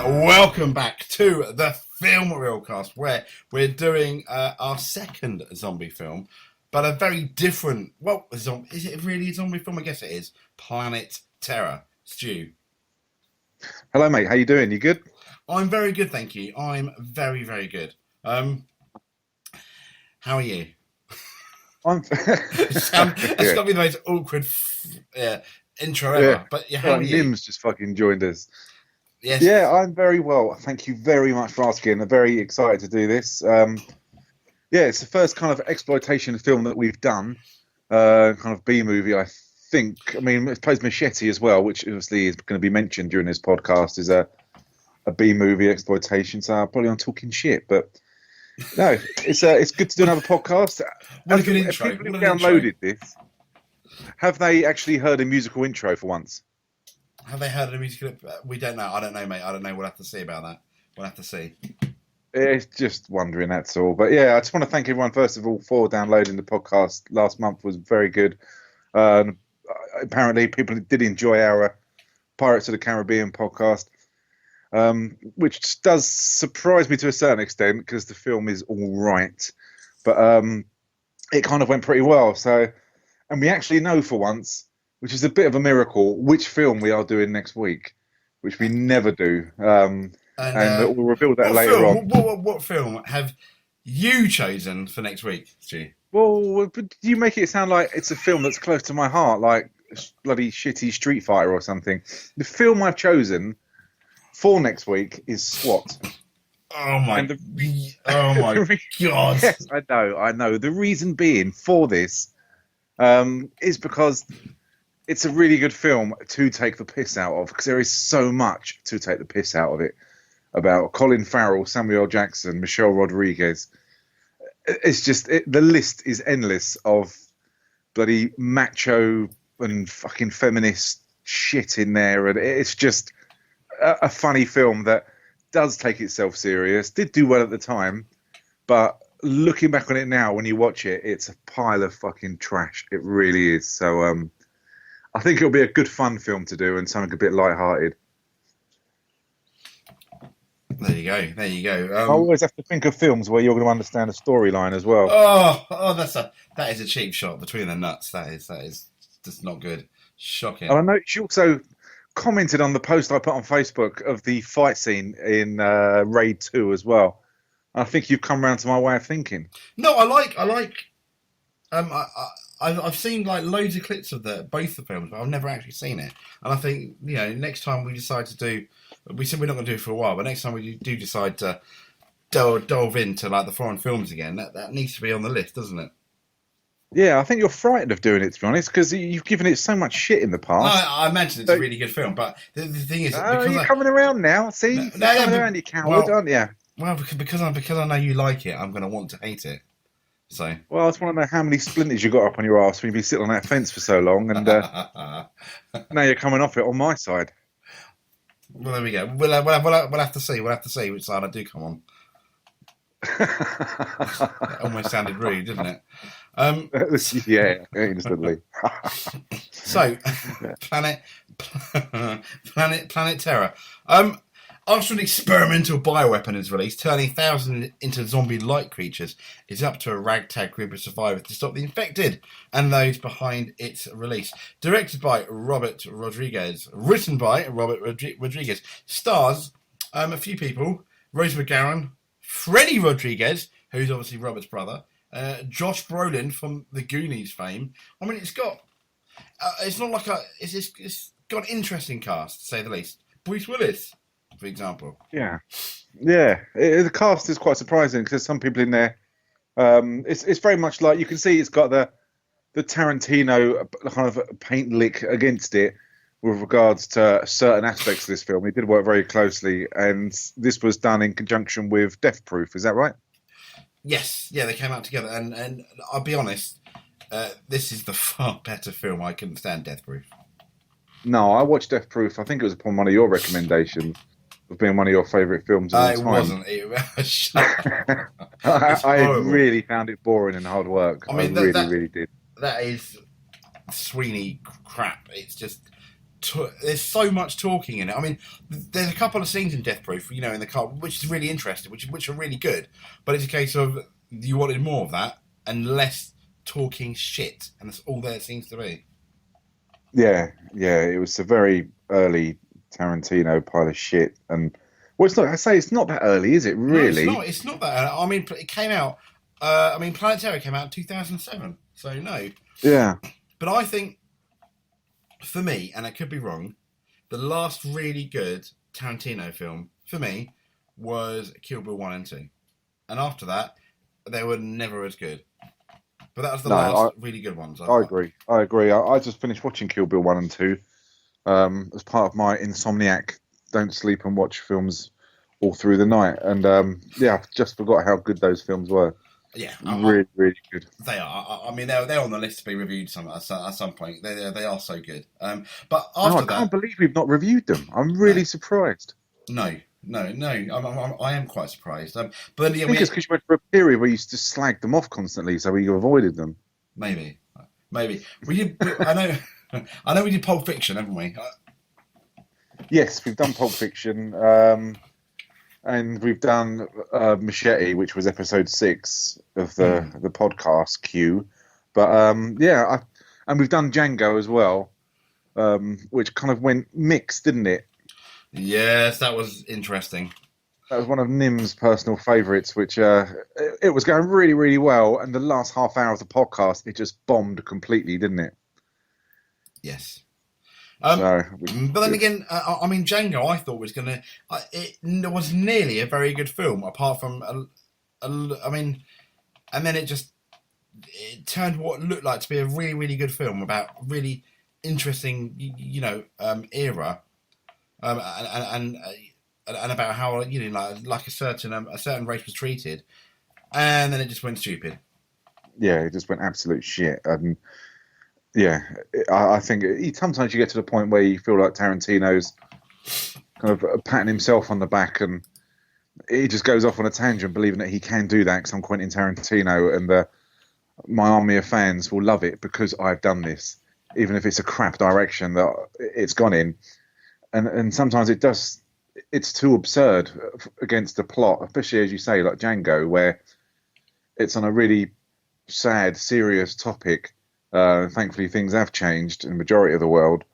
Welcome back to the Film Reelcast, where we're doing our second zombie film, but a very different. Well, is it really a zombie film? I guess it is. Planet Terror. Stu. Hello, mate. How you doing? You good? I'm very good, thank you. I'm very, very good. How are you? I'm. It's got to be the most awkward intro ever. Yeah. But yeah, how are you? Nim's just fucking joined us. Yes. Yeah, I'm very well. Thank you very much for asking. I'm very excited to do this. Yeah, it's the first kind of exploitation film that we've done. Kind of B movie, I think. I mean, it plays Machete as well, which obviously is going to be mentioned during this podcast. Is a B movie exploitation. So probably I'm talking shit, but no, it's good to do another podcast. What a good intro. People who downloaded this, have they actually heard a musical intro for once? Have they heard of the music? We don't know. I don't know, mate. I don't know. We'll have to see about that. We'll have to see. It's just wondering, that's all. But yeah, I just want to thank everyone, first of all, for downloading the podcast. Last month was very good. Apparently, people did enjoy our Pirates of the Caribbean podcast, which does surprise me to a certain extent because the film is all right. But it kind of went pretty well. And we actually know for once, which is a bit of a miracle, which film we are doing next week, which we never do. And we'll reveal that later on. What film have you chosen for next week, Stu? Well, but you make it sound like it's a film that's close to my heart, like bloody shitty Street Fighter or something. The film I've chosen for next week is SWAT. Oh my god! Yes, I know. The reason being for this is because it's a really good film to take the piss out of, because there is so much to take the piss out of it, about Colin Farrell, Samuel L. Jackson, Michelle Rodriguez. It's just the list is endless of bloody macho and fucking feminist shit in there, and it's just a funny film that does take itself serious. Did do well at the time, but looking back on it now, when you watch it, it's a pile of fucking trash. It really is. So I think it'll be a good fun film to do and something a bit light-hearted. There you go. I always have to think of films where you're going to understand a storyline as well. That is a cheap shot between the nuts. That is just not good. Shocking. And I know she also commented on the post I put on Facebook of the fight scene in Raid 2 as well. I think you've come around to my way of thinking. No, I like. I've seen like loads of clips of both the films, but I've never actually seen it. And I think, next time we decide to do, we said we're not going to do it for a while, but next time we do decide to delve into like the foreign films again, that needs to be on the list, doesn't it? Yeah, I think you're frightened of doing it, to be honest, because you've given it so much shit in the past. I imagine it's a really good film, but the thing is, you're coming around now. See, you're coming around, you coward, aren't you? Well, because I know you like it, I'm going to want to hate it. So. Well, I just want to know how many splinters you got up on your arse when you've been sitting on that fence for so long, and now you're coming off it on my side. Well, there we go. We'll have to see. We'll have to see which side I do come on. That almost sounded rude, didn't it? Yeah, instantly. So, Planet Terror. After an experimental bioweapon is released, turning thousands into zombie-like creatures, it's up to a ragtag group of survivors to stop the infected and those behind its release. Directed by Robert Rodriguez, written by Robert Rodriguez, stars a few people: Rose McGowan, Freddie Rodriguez, who's obviously Robert's brother, Josh Brolin from the Goonies fame. I mean, it's got an interesting cast, to say the least. Bruce Willis, for example. Yeah. The cast is quite surprising because there's some people in there. It's very much like, you can see it's got the Tarantino kind of paint lick against it with regards to certain aspects of this film. He did work very closely, and this was done in conjunction with Death Proof. Is that right? Yes. Yeah, they came out together, and I'll be honest, this is the far better film. I couldn't stand Death Proof. No, I watched Death Proof. I think it was upon one of your recommendations of being one of your favourite films of all time. It wasn't. I really found it boring and hard work. I mean, really did. That is Sweeney crap. It's just there's so much talking in it. I mean, there's a couple of scenes in Death Proof, in the car, which is really interesting, which are really good. But it's a case of you wanted more of that and less talking shit, and that's all there seems to be. Yeah, it was a very early Tarantino pile of shit, and well, it's not. I say it's not that early, is it? No, it's Really? not. It's not that. I mean, it came out. Planet Terror came out in 2007, so no. Yeah. But I think, for me, and I could be wrong, the last really good Tarantino film for me was Kill Bill 1 and 2, and after that, they were never as good. But that was the last really good ones. I agree. I just finished watching Kill Bill 1 and 2 as part of my insomniac, don't sleep and watch films all through the night. And I just forgot how good those films were. Yeah. Really, really good. They are. I mean, they're on the list to be reviewed at some point. They are so good. But after I can't believe we've not reviewed them. I'm really surprised. No. I am quite surprised. But then I think it's because you went for a period where you used to slag them off constantly, so you avoided them. Maybe. We did. I know we did Pulp Fiction, haven't we? Yes, we've done Pulp Fiction, and we've done Machete, which was episode 6 of the podcast queue. But and we've done Django as well, which kind of went mixed, didn't it? Yes, that was interesting. That was one of Nim's personal favourites, which it was going really, really well. And the last half hour of the podcast, it just bombed completely, didn't it? Yes. But then again, Django, I thought was gonna. It was nearly a very good film, apart from, and then it turned what looked like to be a really, really good film about really interesting, era. And about how like a certain race was treated, and then it just went stupid. Yeah, it just went absolute shit. And I think sometimes you get to the point where you feel like Tarantino's kind of patting himself on the back, and he just goes off on a tangent, believing that he can do that because I'm Quentin Tarantino, and my army of fans will love it because I've done this, even if it's a crap direction that it's gone in. And sometimes it's too absurd against the plot, especially as you say, like Django, where it's on a really sad, serious topic. Thankfully, things have changed in the majority of the world,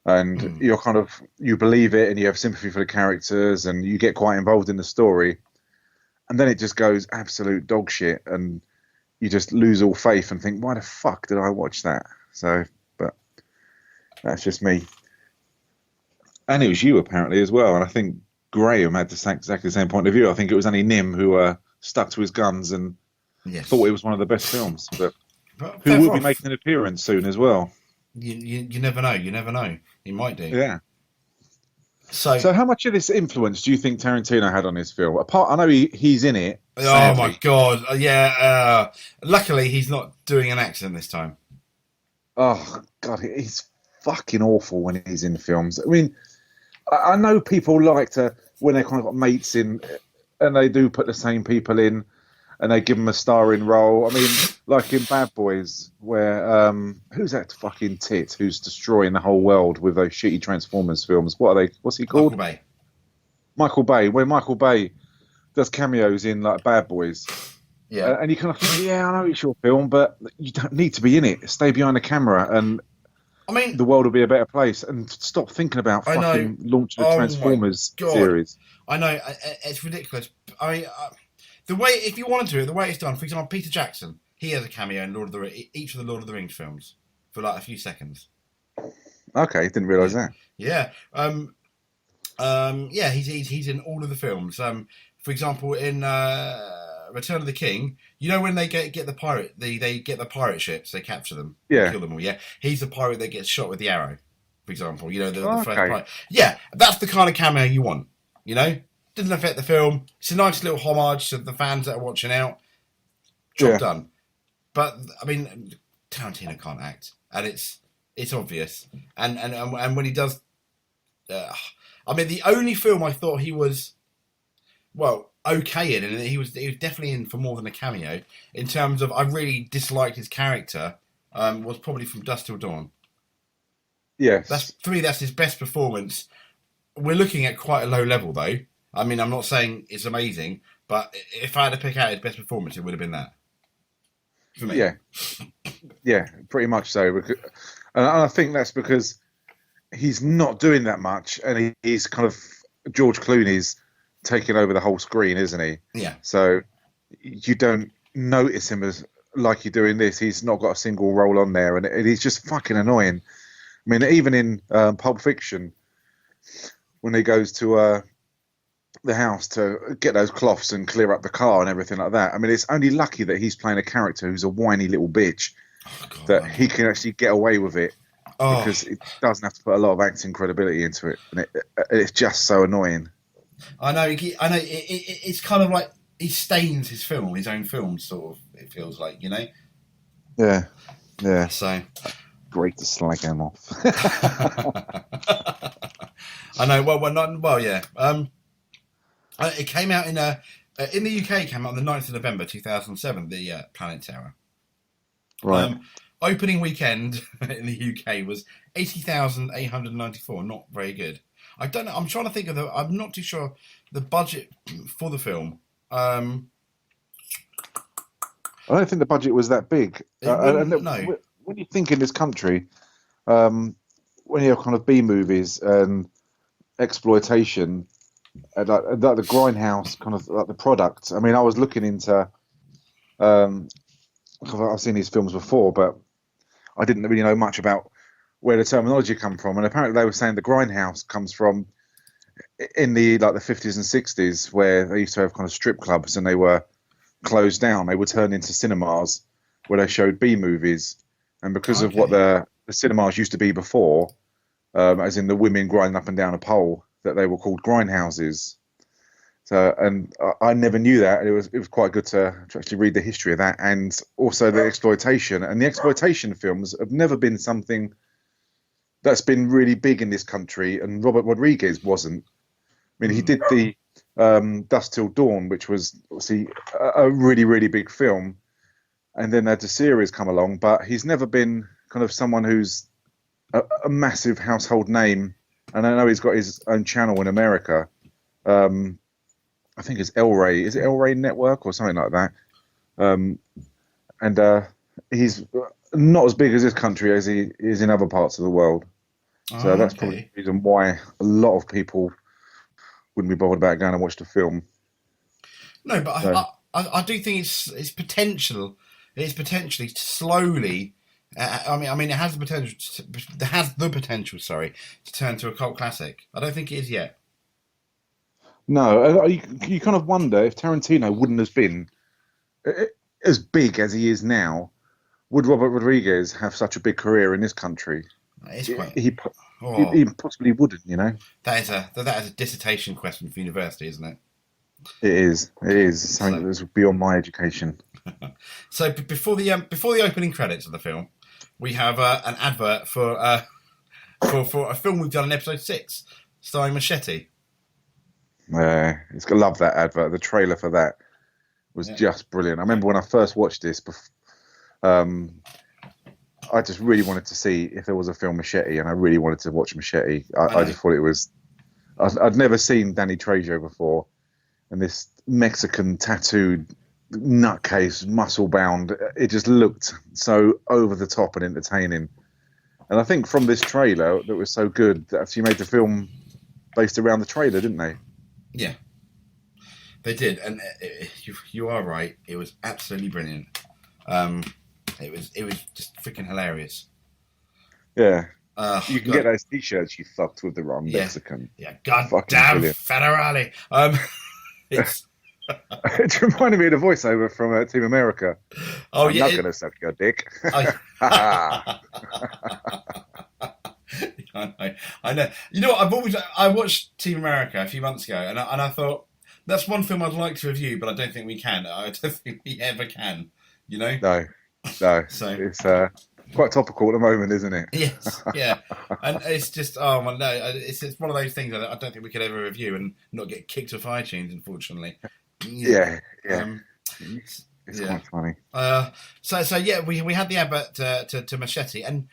and you believe it, and you have sympathy for the characters, and you get quite involved in the story, and then it just goes absolute dog shit, and you just lose all faith and think, why the fuck did I watch that? So, but that's just me. And it was you, apparently, as well. And I think Graham had exactly the same point of view. I think it was only Nim who stuck to his guns and thought it was one of the best films. But who will be making an appearance soon as well. You never know. You never know. He might do. Yeah. So how much of this influence do you think Tarantino had on his film? I know he's in it. Oh, my God. Yeah. Luckily, he's not doing an accent this time. Oh, God. He's fucking awful when he's in films. I mean, I know people like to, when they kind of got mates in, and they do put the same people in, and they give them a starring role. I mean, like in Bad Boys, where who's that fucking tit who's destroying the whole world with those shitty Transformers films? What are they? What's he called? Michael Bay. When Michael Bay does cameos in like Bad Boys, and you kind of think, I know it's your film, but you don't need to be in it. Stay behind the camera and. I mean, the world will be a better place, and stop thinking about fucking launching a Transformers series. I know, it's ridiculous. I mean, the way, if you wanted to, the way it's done. For example, Peter Jackson, he has a cameo in each of the Lord of the Rings films for like a few seconds. Okay, didn't realise that. Yeah, he's in all of the films. For example, in Return of the King, when they get the pirate, they get the pirate ships, they capture them, kill them all. Yeah, he's the pirate that gets shot with the arrow. For example, the first pirate. Yeah, that's the kind of cameo you want. Didn't affect the film. It's a nice little homage to the fans that are watching out. Job done. But I mean, Tarantino can't act, and it's obvious. And when he does, the only film I thought he was, okay in, and he was definitely in for more than a cameo, in terms of I really disliked his character, was probably From Dusk Till Dawn. Yes. That's his best performance. We're looking at quite a low level, though. I mean, I'm not saying it's amazing, but if I had to pick out his best performance, it would have been that for me. Yeah. Yeah. Pretty much so. And I think that's because he's not doing that much, and he's kind of George Clooney's taking over the whole screen, isn't he? Yeah. So you don't notice him as like you do in this. He's not got a single role on there, and he's just fucking annoying. I mean, even in Pulp Fiction, when he goes to the house to get those cloths and clear up the car and everything like that. I mean, it's only lucky that he's playing a character who's a whiny little bitch, that he can actually get away with it. Because it doesn't have to put a lot of acting credibility into it, and it's just so annoying. I know. It's kind of like he stains his own film, sort of. It feels like, you know. Yeah, yeah. So great to slag him off. I know. Well, yeah. It came out in the UK. It came out on the 9th of November 2007. The Planet Terror. Right. Opening weekend in the UK was 80,894. Not very good. I don't know. I'm trying to think of I'm not too sure the budget for the film. I don't think the budget was that big. No. When you think in this country, when you have kind of B movies and exploitation, like the grindhouse kind of like the product. I mean, I was looking into. I've seen these films before, but I didn't really know much about where the terminology come from, and apparently they were saying the grindhouse comes from in the 50s and 60s, where they used to have kind of strip clubs and they were closed down. They were turned into cinemas where they showed B movies, and because of what the cinemas used to be before, as in the women grinding up and down a pole, that they were called grindhouses. So, and I never knew that. It was quite good to actually read the history of that, and also the exploitation. And the exploitation films have never been something that's been really big in this country. And Robert Rodriguez wasn't. I mean, he did the Dusk Till Dawn, which was obviously a really, really big film, and then had the series come along. But he's never been kind of someone who's a massive household name. And I know he's got his own channel in America. I think it's Wray. Is it Wray Network or something like that? And he's not as big as this country as he is in other parts of the world. So that's probably the reason why a lot of people wouldn't be bothered about going and watch the film. No, but I do think it's potential. It's potentially slowly. I mean, it has the potential. To turn to a cult classic. I don't think it is yet. No, you kind of wonder if Tarantino wouldn't have been as big as he is now. Would Robert Rodriguez have such a big career in this country? He possibly wouldn't, you know. That is a dissertation question for university, isn't it? It is. It is something that's beyond my education. So before the opening credits of the film, we have an advert for a film we've done in episode 6, starring Machete. I love that advert. The trailer for that was just brilliant. I remember when I first watched this, I just really wanted to see if there was a film Machete, and I really wanted to watch Machete. I just thought it was. I'd never seen Danny Trejo before, and this Mexican tattooed nutcase, muscle bound. It just looked so over the top and entertaining. And I think from this trailer that was so good that actually made the film based around the trailer, didn't they? Yeah, they did, and you are right. It was absolutely brilliant. It was just freaking hilarious. Yeah, you can get those T-shirts. You fucked with the wrong Mexican. Yeah, goddamn Federale. It's it reminded me of the voiceover from Team America. I'm not gonna suck your dick. I know. You know what? I watched Team America a few months ago, and I thought that's one film I'd like to review, but I don't think we can. I don't think we ever can. You know? No. So it's quite topical at the moment, isn't it? Yes. Yeah. And it's just it's one of those things that I don't think we could ever review and not get kicked off iTunes, unfortunately. Yeah. It's quite funny. So we had the advert to Machete, and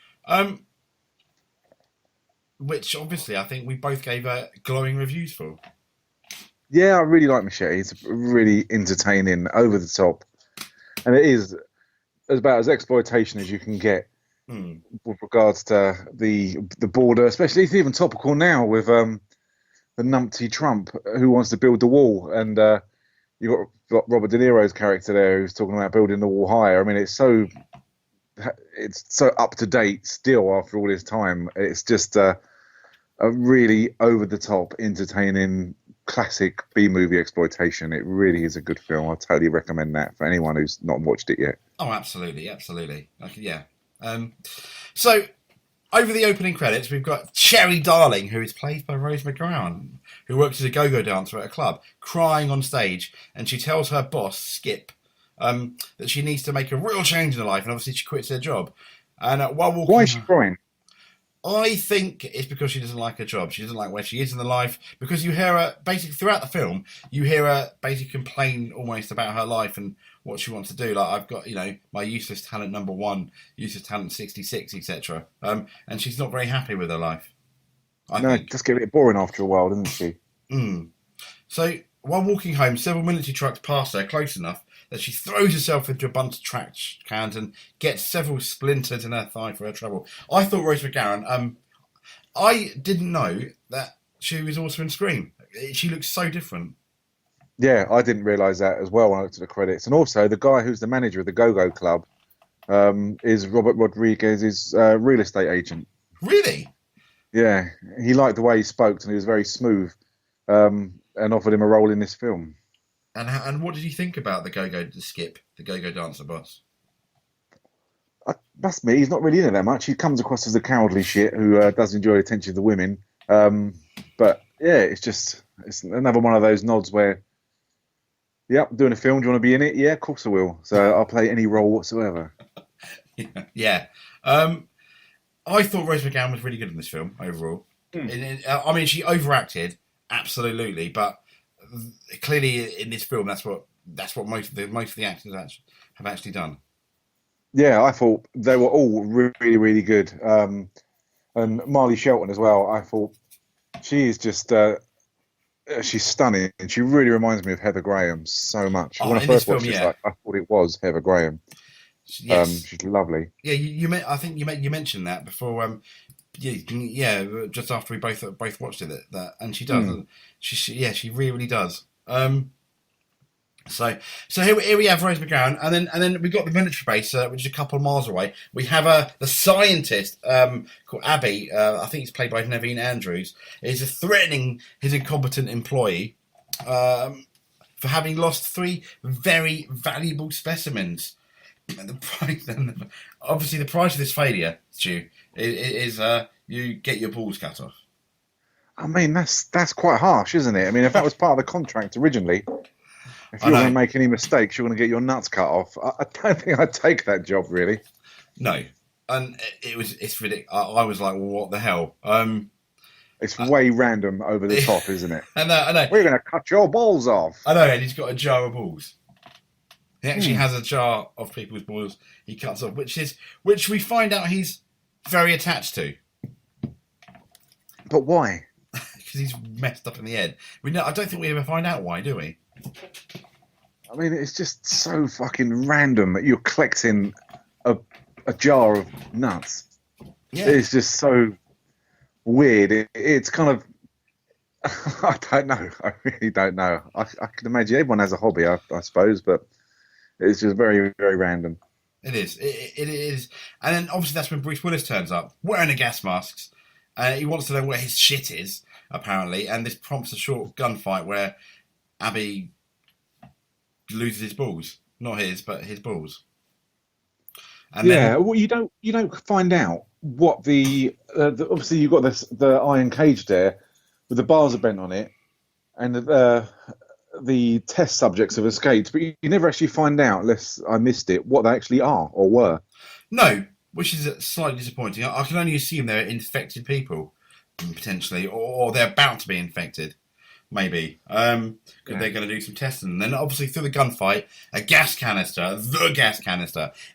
which obviously I think we both gave glowing reviews for. Yeah, I really like Machete. It's really entertaining, over the top, and it is about as exploitation as you can get Hmm. with regards to the border. Especially, it's even topical now with the numpty Trump who wants to build the wall, and you've got Robert De Niro's character there who's talking about building the wall higher. I mean, it's so up to date still after all this time. It's just a really over the top, entertaining, classic B movie exploitation. It really is a good film. I totally recommend that for anyone who's not watched it yet. Oh, absolutely, absolutely. Yeah. Um, so over the opening credits, we've got Cherry Darling, who is played by Rose McGowan, who works as a go-go dancer at a club, crying on stage, and she tells her boss Skip that she needs to make a real change in her life, and obviously she quits her job. And while Why is walking, she crying? I think it's because she doesn't like her job. She doesn't like where she is in the life. Because you hear her basically throughout the film, you hear her basically complain almost about her life and what she wants to do. Like, I've got, my useless talent number one, useless talent 66, etc. And she's not very happy with her life, I No, it think. does get a bit boring after a while, doesn't she? Mm. So while walking home, several military trucks pass her close enough that she throws herself into a bunch of trash cans and gets several splinters in her thigh for her trouble. I thought Rose McGowan. I didn't know that she was also in Scream. She looks so different. Yeah, I didn't realise that as well when I looked at the credits. And also, the guy who's the manager of the Go-Go Club is Robert Rodriguez's real estate agent. Really? Yeah, he liked the way he spoke and he was very smooth, and offered him a role in this film. And what did you think about the Skip, the go-go dancer boss? That's me. He's not really in it that much. He comes across as a cowardly shit who does enjoy the attention of the women. But yeah, it's another one of those nods where, yep, doing a film. Do you want to be in it? Yeah, of course I will. So I'll play any role whatsoever. Yeah. I thought Rose McGowan was really good in this film overall. I mean, she overacted absolutely, but clearly in this film, that's what most of the actors have actually done. Yeah, I thought they were all really, really good. And Marley Shelton as well. I thought she is just she's stunning, and she really reminds me of Heather Graham so much. Oh, When I in this first film, watched this, yeah. I thought it was Heather Graham. Yes. She's lovely. Yeah, I think you mentioned that before. Just after we both watched it, and she does. She really does. So here we have Rose McGowan, and then we got the military base, which is a couple of miles away. We have the scientist called Abby. I think he's played by Naveen Andrews. Is threatening his incompetent employee for having lost 3 very valuable specimens. And obviously the price of this failure, Stu, is you get your balls cut off. I mean, that's quite harsh, isn't it? I mean, if that was part of the contract originally, if I you're going know. to make any mistakes, you're going to get your nuts cut off. I don't think I'd take that job, really. No, and it's ridiculous. I was like, well, what the hell? It's way random over the top, isn't it? I know, We're going to cut your balls off. I know, and he's got a jar of balls. He actually has a jar of people's balls he cuts off, which we find out he's very attached to But why? because he's messed up in the head. I don't think we ever find out why, do we? I mean, it's just so fucking random that you're collecting a jar of nuts. Yeah, It's just so weird. It's kind of, I don't know. I really don't know. I can imagine everyone has a hobby, I suppose, but it's just very, very random. it is. It is, and then obviously that's when Bruce Willis turns up wearing a gas mask. He wants to know where his shit is, apparently, and this prompts a short gunfight where Abby loses his balls. Not his, but his balls. And Yeah, well, you don't find out what obviously you've got the iron cage there with the bars are bent on it, and the test subjects have escaped, but you never actually find out, unless I missed it, what they actually are or were. no, which is slightly disappointing. I can only assume they're infected people, potentially, or they're about to be infected. Maybe, because they're going to do some testing. And then, obviously, through the gunfight, the gas canister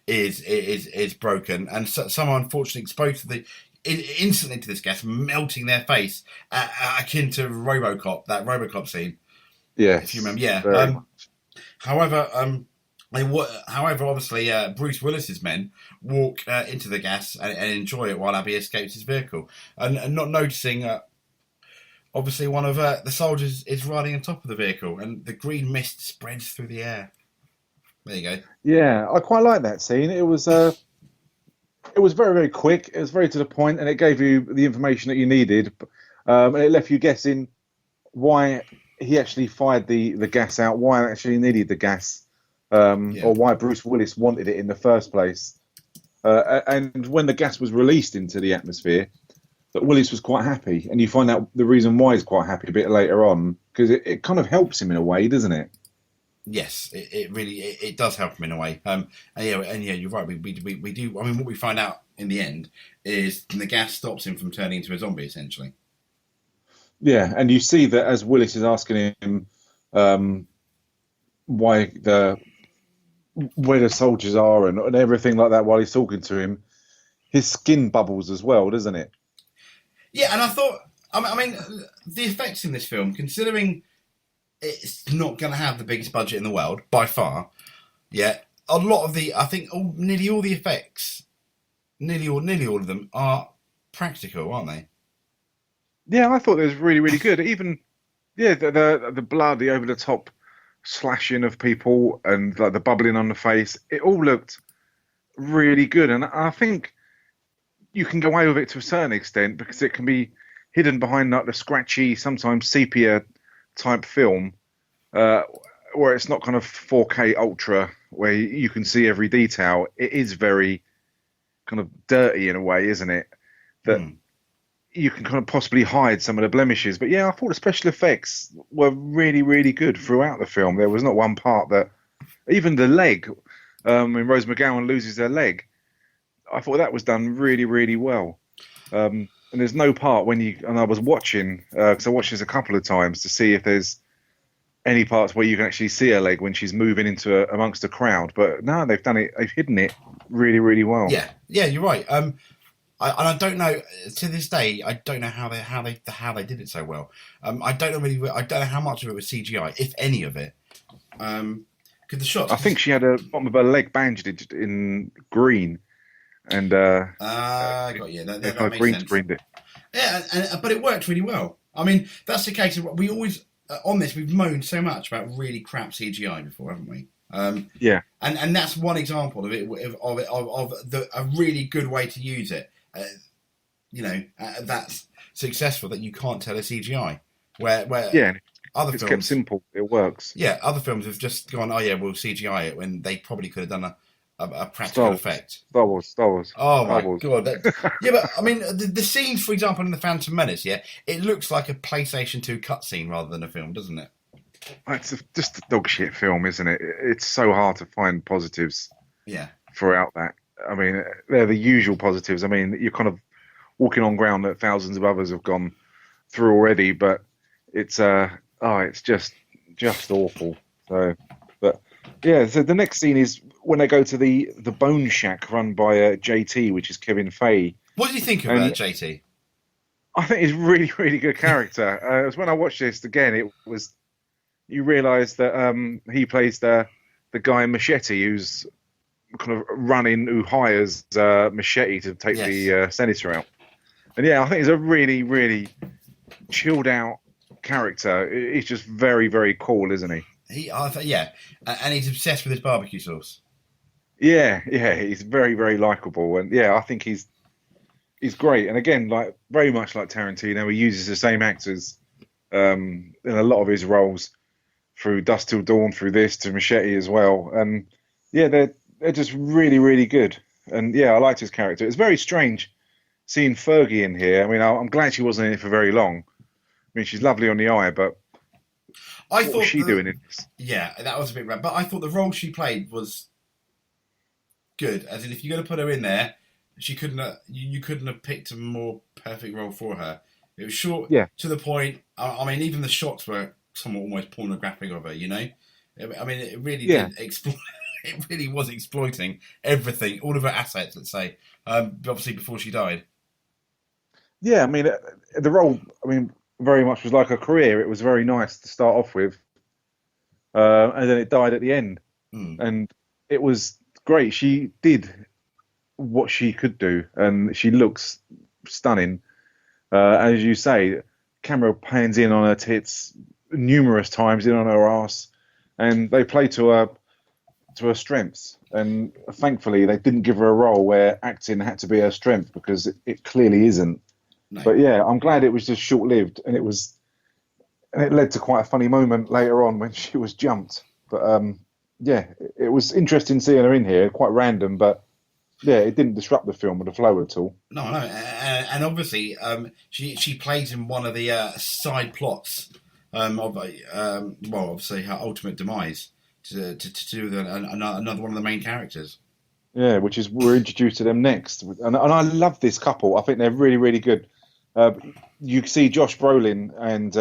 is broken, and someone unfortunately exposed to the instantly to this gas, melting their face, akin to RoboCop, that RoboCop scene, if you Yes, remember. Yeah. very much. However, however, obviously, Bruce Willis's men walk into the gas and enjoy it while Abby escapes his vehicle, and not noticing. Obviously, one of the soldiers is riding on top of the vehicle, and the green mist spreads through the air. There you go. Yeah, I quite like that scene. It was very, very quick. It was very to the point, and it gave you the information that you needed, and it left you guessing why he actually fired the gas out, why he actually needed the gas, Yeah. or why Bruce Willis wanted it in the first place. And when the gas was released into the atmosphere, that Willis was quite happy, and you find out the reason why he's quite happy a bit later on, because it kind of helps him in a way, doesn't it? Yes, it really it does help him in a way. And yeah, you're right. We do. I mean, what we find out in the end is the gas stops him from turning into a zombie, essentially. Yeah, and you see that as Willis is asking him why the where the soldiers are and everything like that while he's talking to him, his skin bubbles as well, doesn't it? Yeah, and I thought, I mean, the effects in this film, considering it's not going to have the biggest budget in the world by far, yeah, a lot of I think, nearly all the effects, nearly all of them are practical, aren't they? Yeah, I thought it was really, really good. Even yeah, the blood, the over the top slashing of people, and like the bubbling on the face, it all looked really good. And I think you can go away with it to a certain extent because it can be hidden behind like the scratchy, sometimes sepia type film, uh, where it's not kind of 4K ultra, where you can see every detail. It is very kind of dirty in a way, isn't it? That Hmm. you can kind of possibly hide some of the blemishes. But yeah, I thought the special effects were really, really good throughout the film. There was not one part that, even the leg, when Rose McGowan loses her leg, I thought that was done really, really well. And there's no part and I was watching, because I watched this a couple of times to see if there's any parts where you can actually see her leg when she's moving amongst the crowd. But no, they've hidden it really, really well. Yeah, you're right. I don't know to this day. I don't know how they did it so well. I don't know really. I don't know how much of it was CGI, if any of it. Because the shots. I think she had a bottom of her leg bandaged in green, and Got you. they That kind of makes green sense. screened it. Yeah, but it worked really well. I mean, that's the case. We always on this we've moaned so much about really crap CGI before, haven't we? Yeah, And that's one example of it a really good way to use it. That's successful that you can't tell a CGI. Where yeah. other It's kept films, simple. It works. yeah, other films have just gone, oh yeah, we'll CGI it when they probably could have done a Star practical Wars, effect. Star Wars, Star Wars, Oh Star my Wars. god! Yeah, but I mean, the scenes, for example, in the Phantom Menace, yeah, it looks like a PlayStation 2 cutscene rather than a film, doesn't it? Just a dog shit film, isn't it? It's so hard to find positives Yeah, throughout that. I mean, they're the usual positives. I mean, you're kind of walking on ground that thousands of others have gone through already, but it's just awful. So, but yeah. So the next scene is when they go to the Bone Shack run by JT, which is Kevin Feige, what did you think of and JT? I think he's really, really good character. It was when I watched this again, it was you realise that he plays the guy in Machete who's kind of running, who hires Machete to take Yes. the senator out. And yeah, I think he's a really, really chilled out character. He's just very, very cool, isn't he? Yeah, and he's obsessed with his barbecue sauce. Yeah, he's very, very likable, and yeah, I think he's great. And again, like very much like Tarantino, he uses the same actors in a lot of his roles through Dust Till Dawn, through this to Machete as well. And yeah, they're just really, really good. And yeah, I liked his character. It's very strange seeing Fergie in here. I mean, I'm glad she wasn't in it for very long. I mean, she's lovely on the eye, but I what thought was she doing in this? Yeah, that was a bit rad. But I thought the role she played was good. As in, if you're going to put her in there, she couldn't. You couldn't have picked a more perfect role for her. It was short, Yeah. to the point. I mean, even the shots were somewhat almost pornographic of her. You know, I mean, it really did exploit. It really was exploiting everything, all of her assets. Let's say, obviously before she died. Yeah, I mean, the role, I mean, very much was like a career. It was very nice to start off with, and then it died at the end, Mm, and it was great. She did what she could do, and she looks stunning. As you say, camera pans in on her tits numerous times, in on her ass, and they play to her strengths. And thankfully, they didn't give her a role where acting had to be her strength because it clearly isn't. no. But yeah, I'm glad it was just short lived, and it led to quite a funny moment later on when she was jumped. But yeah, it was interesting seeing her in here, quite random, but yeah, it didn't disrupt the film or the flow at all. No, no, and obviously, she plays in one of the side plots of well, obviously her ultimate demise to do with another one of the main characters. Yeah, which is we're introduced to them next, and I love this couple. I think they're really really good. Uh, you see Josh Brolin and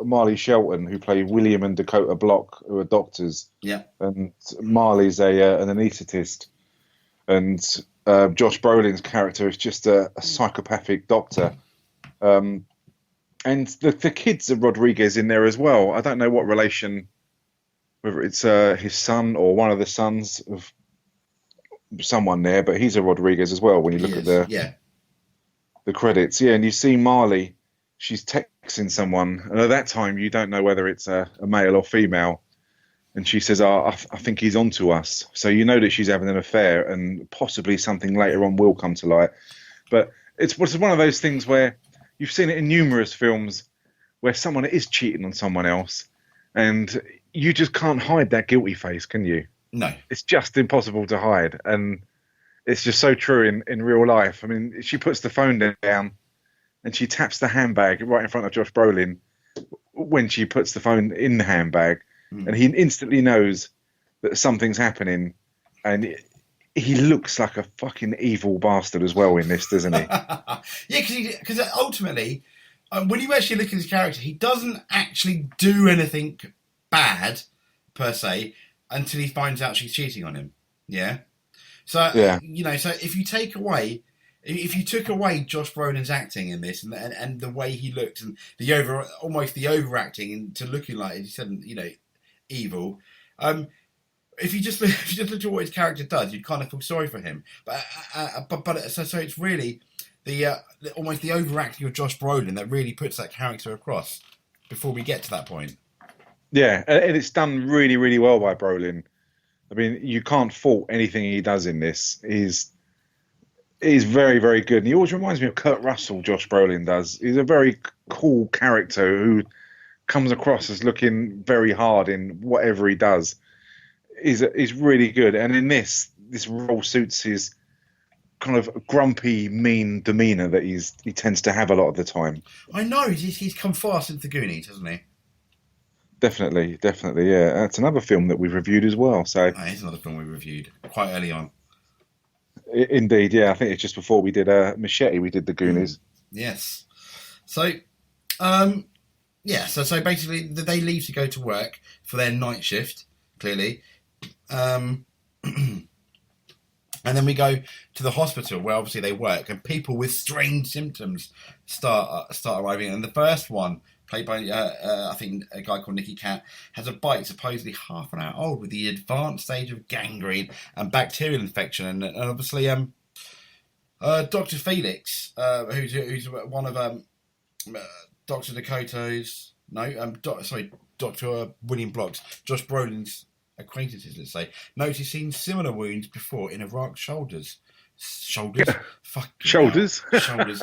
Marley Shelton, who play William and Dakota Block, who are doctors, Yeah, and Marley's a an anaesthetist, and Josh Brolin's character is just a psychopathic doctor. Um, and the kids are Rodriguez in there as well. I don't know what relation, whether it's his son or one of the sons of someone there, but he's a Rodriguez as well. When you he look at is. Yeah, the credits, yeah, and you see Marley, she's texting someone, and at that time you don't know whether it's a male or female, and she says, "Oh, I think he's onto us." So you know that she's having an affair, and possibly something later on will come to light. But it's one of those things where you've seen it in numerous films where someone is cheating on someone else, and you just can't hide that guilty face, can you? no. It's just impossible to hide, and it's just so true in real life. I mean, she puts the phone down and she taps the handbag right in front of Josh Brolin when she puts the phone in the handbag, and Mm. he instantly knows that something's happening, and he looks like a fucking evil bastard as well in this, doesn't he? Yeah, because ultimately, when you actually look at his character, he doesn't actually do anything bad per se until he finds out she's cheating on him. Yeah. So Yeah, so if you took away Josh Brolin's acting in this and the way he looked and almost the overacting into looking like he said evil, um, if you just if you just look at what his character does, you'd kind of feel sorry for him. So it's really almost the overacting of Josh Brolin that really puts that character across. Before we get to that point, yeah, and it's done really, really well by Brolin. I mean, you can't fault anything he does in this. He's very, very good. And he always reminds me of Kurt Russell, Josh Brolin does. He's a very cool character who comes across as looking very hard in whatever he does. He's really good. And in this role suits his kind of grumpy, mean demeanor that he tends to have a lot of the time. I know he's come far since the Goonies, hasn't he? Definitely, definitely, yeah. That's another film that we've reviewed as well. So, Here's another film we reviewed quite early on. indeed, yeah. I think it's just before we did Machete, we did the Mm. Goonies. Yes. So, um, yeah. So basically, they leave to go to work for their night shift. Clearly, um, and then we go to the hospital where obviously they work, and people with strange symptoms start arriving. And the first one, played by I think a guy called Nicky Cat, has a bite supposedly half an hour old with the advanced stage of gangrene and bacterial infection, and obviously Dr. Felix, who's one of uh, Dr. Dakota's Dr. William Block's, Josh Brolin's acquaintances, let's say, noticed he's seen similar wounds before in Iraq's shoulders, fucking hell, Shoulders. shoulders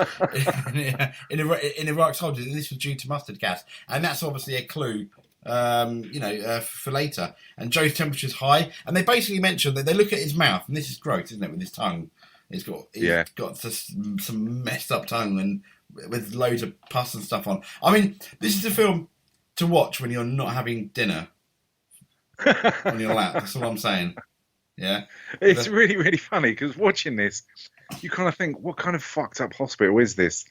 in Iraq's shoulders, and this was due to mustard gas, and that's obviously a clue. For later, and Joe's temperature's high, and they basically mention that they look at his mouth, and this is gross, isn't it? With his tongue, he's Yeah. got some messed up tongue and with loads of pus and stuff on. I mean, this is a film to watch when you're not having dinner on your lap. That's all I'm saying. Yeah, It's really, really funny because watching this, you kind of think, what kind of fucked up hospital is this?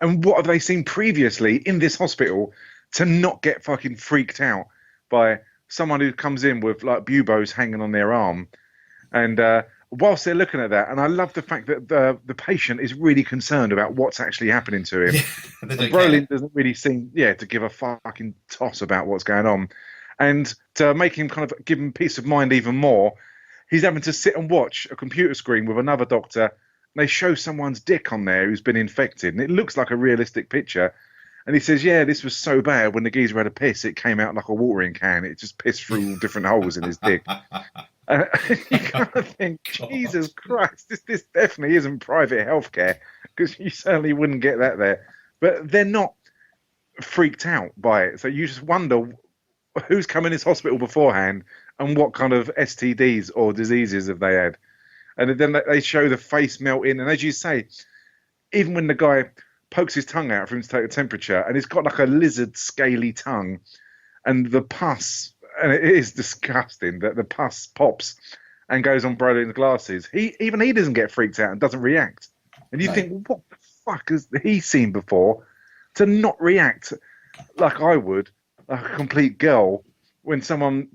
And what have they seen previously in this hospital to not get fucking freaked out by someone who comes in with like buboes hanging on their arm? And whilst they're looking at that, and I love the fact that the patient is really concerned about what's actually happening to him. Yeah, they And don't care. Brolin doesn't really seem, to give a fucking toss about what's going on. And to make him kind of give him peace of mind even more, he's having to sit and watch a computer screen with another doctor. And they show someone's dick on there who's been infected, and it looks like a realistic picture. And he says, "Yeah, this was so bad when the geezer had a piss, it came out like a watering can. It just pissed through different holes in his dick." You kind of think, God. Jesus Christ, this definitely isn't private healthcare, because you certainly wouldn't get that there. But they're not freaked out by it. So you just wonder who's come in this hospital beforehand and what kind of STDs or diseases have they had. And then they show the face melting. And as you say, even when the guy pokes his tongue out for him to take the temperature, and he's got like a lizard scaly tongue, and the pus, and it is disgusting that the pus pops and goes on Brolin's glasses. He doesn't get freaked out and doesn't react. And you No. think, what the fuck has he seen before to not react like I would, like a complete girl, when someone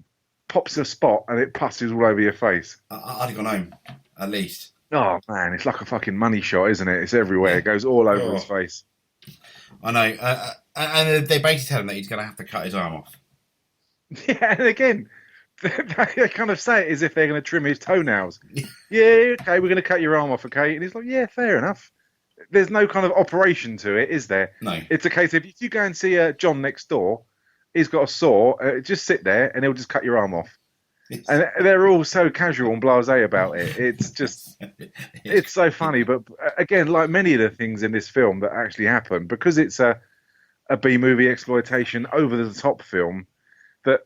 pops a spot and it pusses all over your face? I'd have gone home, at least. Oh man, it's like a fucking money shot, isn't it? It's everywhere. Yeah. It goes all over Oh. his face. I know. And they basically tell him that he's going to have to cut his arm off. Yeah, and again, they kind of say it as if they're going to trim his toenails. Yeah, okay, we're going to cut your arm off, okay? And he's like, yeah, fair enough. There's no kind of operation to it, is there? No. It's a case of if you go and see John next door, he's got a saw, just sit there and he'll just cut your arm off. And they're all so casual and blasé about it. It's just, it's so funny. But again, like many of the things in this film that actually happen, because it's a B-movie exploitation, over-the-top film, that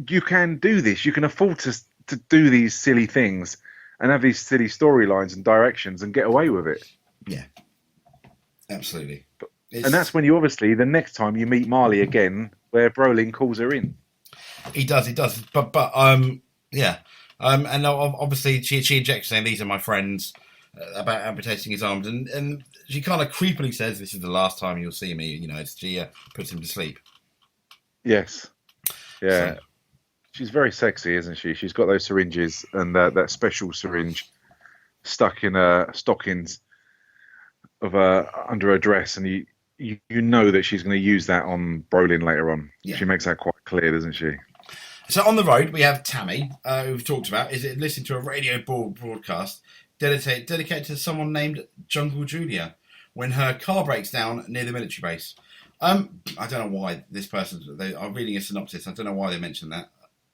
you can do this. You can afford to do these silly things and have these silly storylines and directions and get away with it. Yeah, absolutely. And that's when you obviously, the next time you meet Marley again, where Brolin calls her in. He does. But yeah. And obviously she injects saying, "These are my friends," about amputating his arms, and she kind of creepily says, "This is the last time you'll see me." You know, as she puts him to sleep. Yes. Yeah. So, She's very sexy, isn't she? She's got those syringes and that special syringe stuck in her stockings of under her dress, and you know that she's going to use that on Brolin later on. Yeah. She makes that quite clear, doesn't she? So on the road, we have Tammy, who we've talked about, is listening to a radio broadcast dedicated to someone named Jungle Julia when her car breaks down near the military base. I don't know why this person, they are reading a synopsis, I don't know why they mentioned that,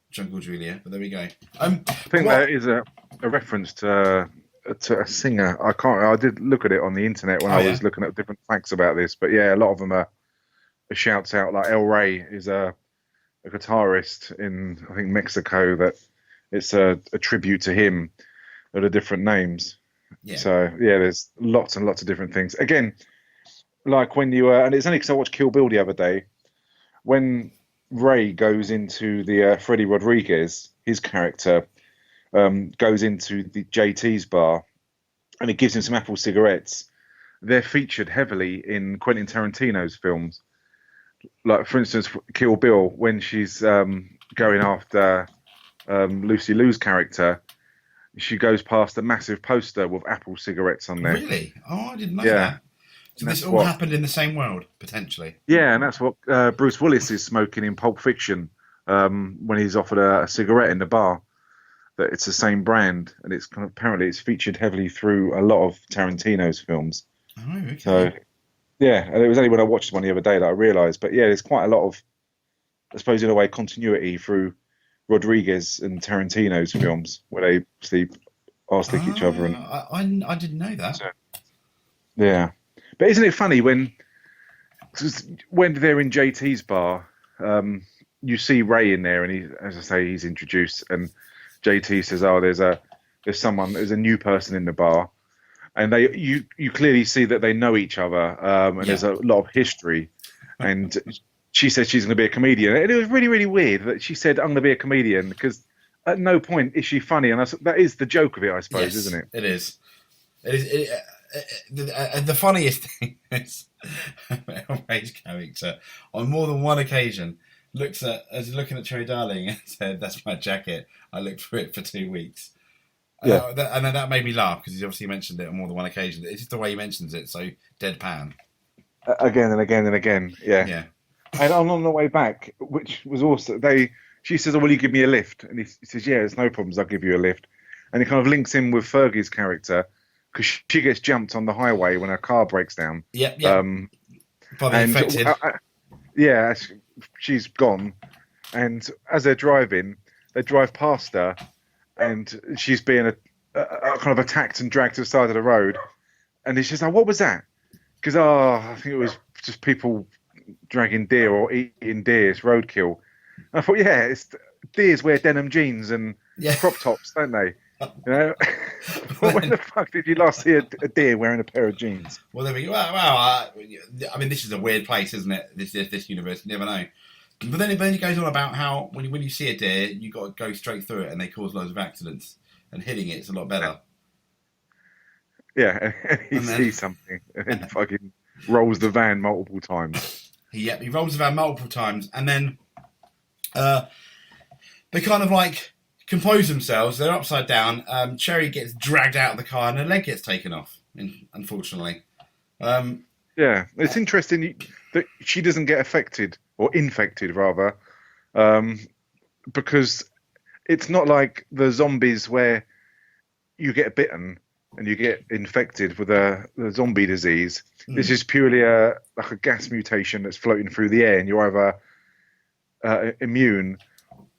Jungle Julia, but there we go. I think that is a reference to a singer. I did look at it on the internet when I was looking at different facts about this, but yeah, a lot of them are shouts out, like Wray is a guitarist in, I think, Mexico, that it's a tribute to him that are different names. Yeah. So yeah, there's lots and lots of different things. Again, like when you and it's only because I watched Kill Bill the other day, when Wray goes into the Freddie Rodriguez, his character goes into the JT's bar, and it gives him some Apple cigarettes. They're featured heavily in Quentin Tarantino's films. Like, for instance, Kill Bill, when she's going after Lucy Liu's character, she goes past a massive poster with Apple cigarettes on there. Really? Oh, I didn't know that. So this all happened in the same world, potentially. Yeah, and that's what Bruce Willis is smoking in Pulp Fiction when he's offered a cigarette in the bar. That it's the same brand, and it's kind of, apparently it's featured heavily through a lot of Tarantino's films. Oh, okay. So, yeah, and it was only when I watched one the other day that I realised. But yeah, there's quite a lot of, I suppose, in a way, continuity through Rodriguez and Tarantino's films, where they sleep each other. And I didn't know that. So, yeah. But isn't it funny when they're in JT's bar, you see Wray in there, and he, as I say, he's introduced, and JT says, "Oh, there's a new person in the bar," and you clearly see that they know each other, and there's a lot of history. And she said she's going to be a comedian, and it was really, really weird that she said, "I'm going to be a comedian," because at no point is she funny, and that is the joke of it, I suppose, isn't it? It is. It is. The funniest thing is Ray's character on more than one occasion looking at Cherry Darling and said, "That's my jacket. I looked for it for 2 weeks." Yeah. And then that made me laugh because he's obviously mentioned it on more than one occasion. It's just the way he mentions it, so deadpan. Again and again and again. Yeah. Yeah. And on the way back, which was also she says, "Oh, will you give me a lift?" And he says, "Yeah, it's no problems. I'll give you a lift." And he kind of links in with Fergie's character because she gets jumped on the highway when her car breaks down. Yep. By the And infected. yeah, she's gone. And as they're driving, they drive past her, and she's being kind of attacked and dragged to the side of the road. And he's just like, "What was that?" Because I think it was just people dragging deer or eating deer. It's roadkill. And I thought, yeah, deers wear denim jeans and crop tops, don't they? You know, when the fuck did you last see a deer wearing a pair of jeans? Well, there we go. Well, I mean, this is a weird place, isn't it? This universe, you never know. But then it goes on about how when you see a deer, you got to go straight through it, and they cause loads of accidents. And hitting it's a lot better. Yeah, and he sees something and then fucking rolls the van multiple times. He rolls the van multiple times, and then they kind of like compose themselves. They're upside down. Cherry gets dragged out of the car, and her leg gets taken off. Unfortunately. Yeah, it's interesting that she doesn't get affected or infected rather, because it's not like the zombies where you get bitten and you get infected with the zombie disease. This is purely like a gas mutation that's floating through the air, and you're either immune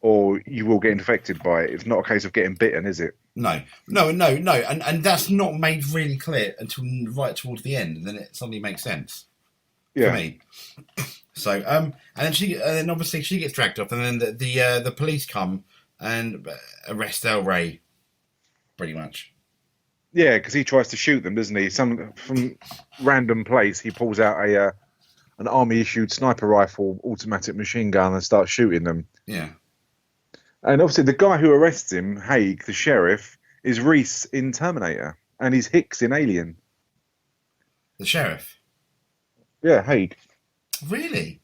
or you will get infected by it. It's not a case of getting bitten, is it? No. And that's not made really clear until right towards the end, and then it suddenly makes sense for me. So, and then obviously she gets dragged off, and then the police come and arrest Wray, pretty much. Yeah, because he tries to shoot them, doesn't he? From random place, he pulls out an army-issued sniper rifle, automatic machine gun, and starts shooting them. Yeah. And obviously, the guy who arrests him, Haig, the sheriff, is Reese in Terminator, and he's Hicks in Alien. The sheriff? Yeah, Haig. Really?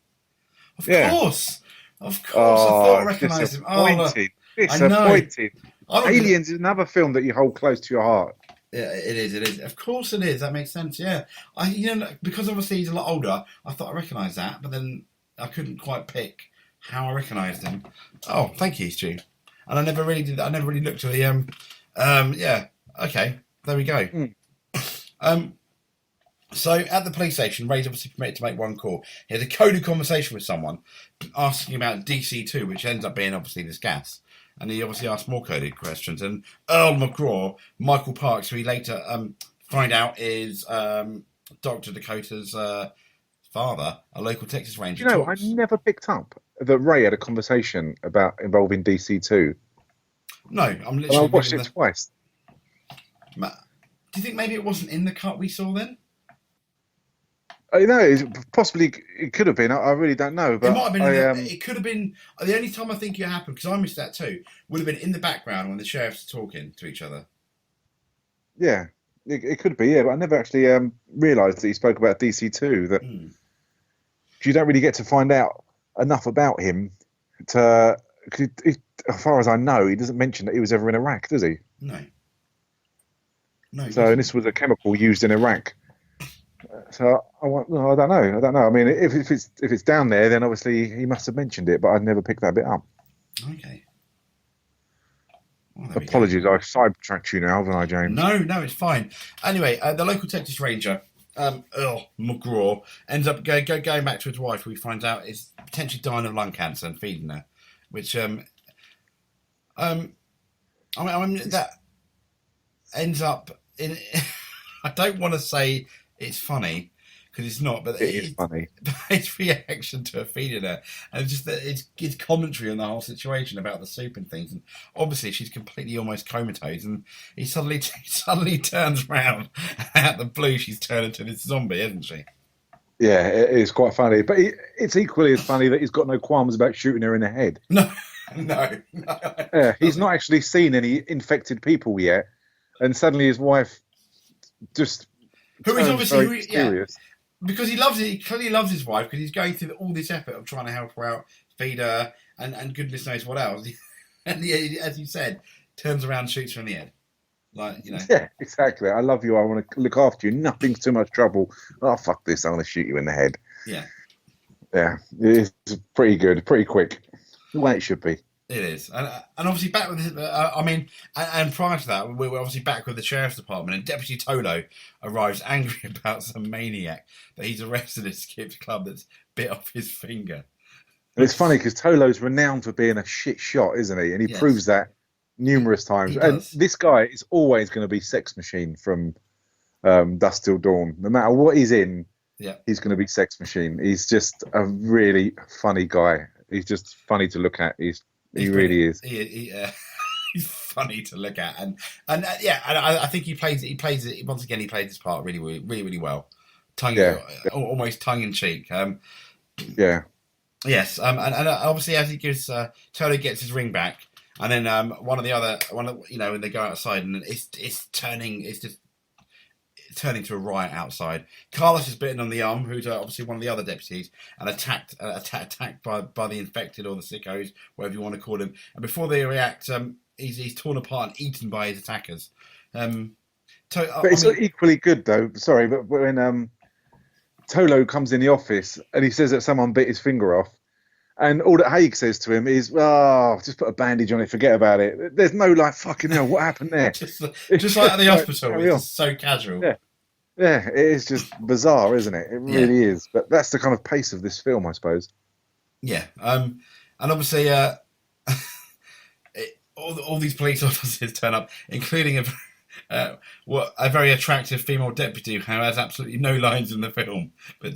Of course. I Oh, thought I recognised him. Disappointed. I know. Aliens is another film that you hold close to your heart. Yeah, it is. Of course it is. That makes sense. Yeah, because obviously he's a lot older. I thought I recognised that, but then I couldn't quite pick how I recognised him. Oh, thank you, Stu. And I never really did that. I never really looked at the Yeah. Okay. There we go. So at the police station, Ray's obviously permitted to make one call. He has a coded conversation with someone asking about DC2, which ends up being obviously this gas. And he obviously asks more coded questions. And Earl McGraw, Michael Parks, who we later find out is Dr. Dakota's father, a local Texas Ranger. You know, I never picked up that Ray had a conversation involving DC2. No, I'm literally. And I watched it twice. Do you think maybe it wasn't in the cut we saw then? I know, possibly it could have been. I really don't know. But it might have been. It could have been. The only time I think it happened, because I missed that too, would have been in the background when the sheriffs are talking to each other. Yeah, it could be. Yeah, but I never actually realised that he spoke about DC2. That you don't really get to find out enough about him. As far as I know, he doesn't mention that he was ever in Iraq, does he? No. So, and this was a chemical used in Iraq. So I don't know. I mean, if it's down there, then obviously he must have mentioned it, but I'd never picked that bit up. Okay. Well, apologies, I sidetracked you now, haven't I, James? No, it's fine. Anyway, the local Texas Ranger, Earl McGraw, ends up going back to his wife, who he finds out is potentially dying of lung cancer and feeding her, which I mean that ends up in. I don't want to say it's funny because it's not, but it is funny. His reaction to her feeding her, and just that it's commentary on the whole situation about the soup and things. And obviously, she's completely almost comatose, and he suddenly turns around out the blue. She's turned into this zombie, isn't she? Yeah, it is quite funny, but it's equally as funny that he's got no qualms about shooting her in the head. No. Yeah, he's not actually seen any infected people yet, and suddenly his wife just. Who is obviously because he clearly loves his wife because he's going through all this effort of trying to help her out, feed her, and goodness knows what else. And as you said, turns around and shoots her in the head. Like, you know, Yeah, exactly. I love you. I want to look after you. Nothing's too much trouble. Oh, fuck this. I'm going to shoot you in the head. yeah, Yeah, it's pretty good, pretty quick. The way it should be. it is. And obviously back with, I mean, and prior to that, we were obviously back with the sheriff's department, and Deputy Tolo arrives angry about some maniac that he's arrested at Skip's club that's bit off his finger. And it's funny because Tolo's renowned for being a shit shot, isn't he? And he Yes, proves that numerous times. he And does. this guy is always going to be Sex Machine from Dusk Till Dawn. No matter what he's in, Yeah, he's going to be Sex Machine. He's just a really funny guy. He's just funny to look at. He he's brilliant. really is. He's funny to look at, and yeah, and I think he plays it once again. He plays this part really well, Yeah, almost tongue in cheek. yeah. Yes, and obviously as he gives Tolo gets his ring back, and then you know, when they go outside, and it's just turning to a riot outside. Carlos is bitten on the arm, who's obviously one of the other deputies, and attacked by the infected or the sickos, whatever you want to call them. And before they react, he's torn apart and eaten by his attackers. But it's equally good though. Sorry, but when Tolo comes in the office and he says that someone bit his finger off, and all that Haig says to him is, "Oh, just put a bandage on it, forget about it." There's no like, "Fucking hell, what happened there?" just like at the hospital, Carry it's on. just so casual. Yeah, yeah, it is just bizarre, isn't it? It Yeah. really is. But that's the kind of pace of this film, I suppose. Yeah, and obviously, all these police officers turn up, including a very attractive female deputy who has absolutely no lines in the film, but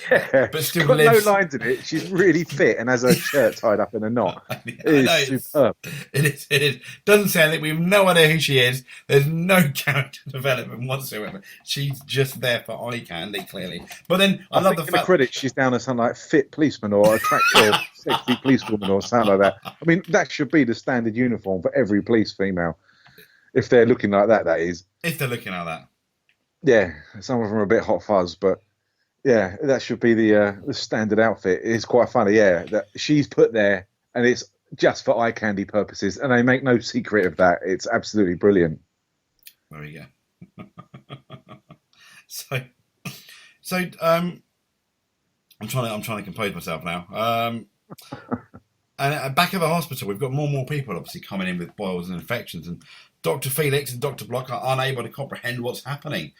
Yeah, but she's still got lives. no lines in it. She's really fit and has her shirt tied up in a knot. I It know is superb. it is. It is. Doesn't sound it. We have no idea who she is. There's no character development whatsoever. She's just there for eye candy, clearly. But then I love think the in the fact. credits she's down as something like fit policeman or attractive or sexy policewoman or something like that. I mean, that should be the standard uniform for every police female. If they're looking like that, that is. If they're looking at that, Yeah, some of them are a bit hot fuzz, but yeah, that should be the standard outfit. It's quite funny, yeah, that she's put there, and it's just for eye candy purposes, and they make no secret of that. It's absolutely brilliant. there we go. so, I'm trying to compose myself now. And back at the hospital, we've got more and more people obviously coming in with boils and infections, and Dr. Felix and Dr. Block are unable to comprehend what's happening.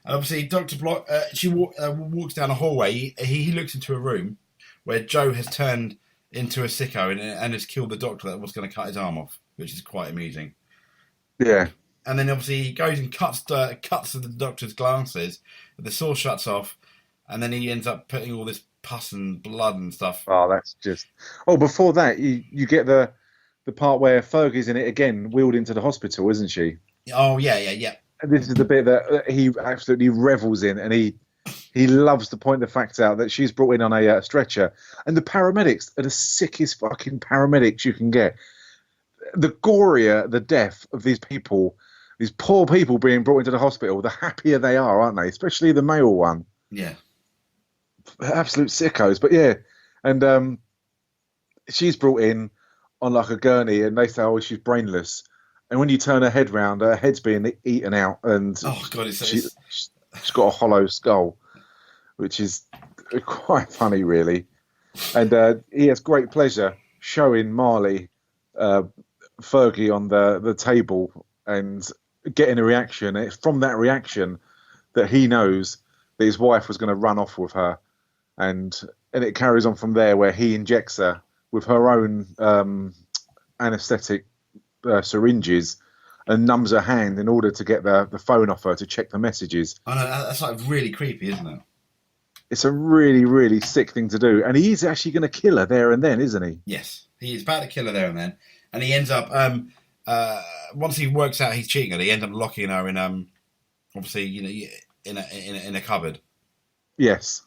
And obviously, Dr. Block, she walks down a hallway. He looks into a room where Joe has turned into a sicko and has killed the doctor that was going to cut his arm off, which is quite amusing. Yeah, And then obviously he goes and cuts the doctor's glasses. The saw shuts off, and then he ends up putting all this pus and blood and stuff. oh, that's just. Oh, before that, you get the part where Fergie's in it again, wheeled into the hospital, isn't she? Oh yeah. And this is the bit that he absolutely revels in, and he loves to point the fact out that she's brought in on a stretcher, and the paramedics are the sickest fucking paramedics you can get. The gorier the death of these people, these poor people being brought into the hospital, the happier they are, aren't they? Especially the male one. Yeah. Absolute sickos. But yeah, and she's brought in on like a gurney, and they say, "Oh, she's brainless." And when you turn her head round, her head's being eaten out, and Oh god, she's got a hollow skull, which is quite funny, really. And he has great pleasure showing Marley Fergie on the table and getting a reaction. It's from that reaction that he knows that his wife was going to run off with her, and it carries on from there, where he injects her with her own anaesthetic syringes and numbs her hand in order to get the phone off her to check the messages. I know, that's like really creepy, isn't it? It's a really, really sick thing to do, and he is actually going to kill her there and then, isn't he? Yes, he's about to kill her there and then, and he ends up once he works out he's cheating her, he ends up locking her in obviously, you know, in a cupboard. Yes.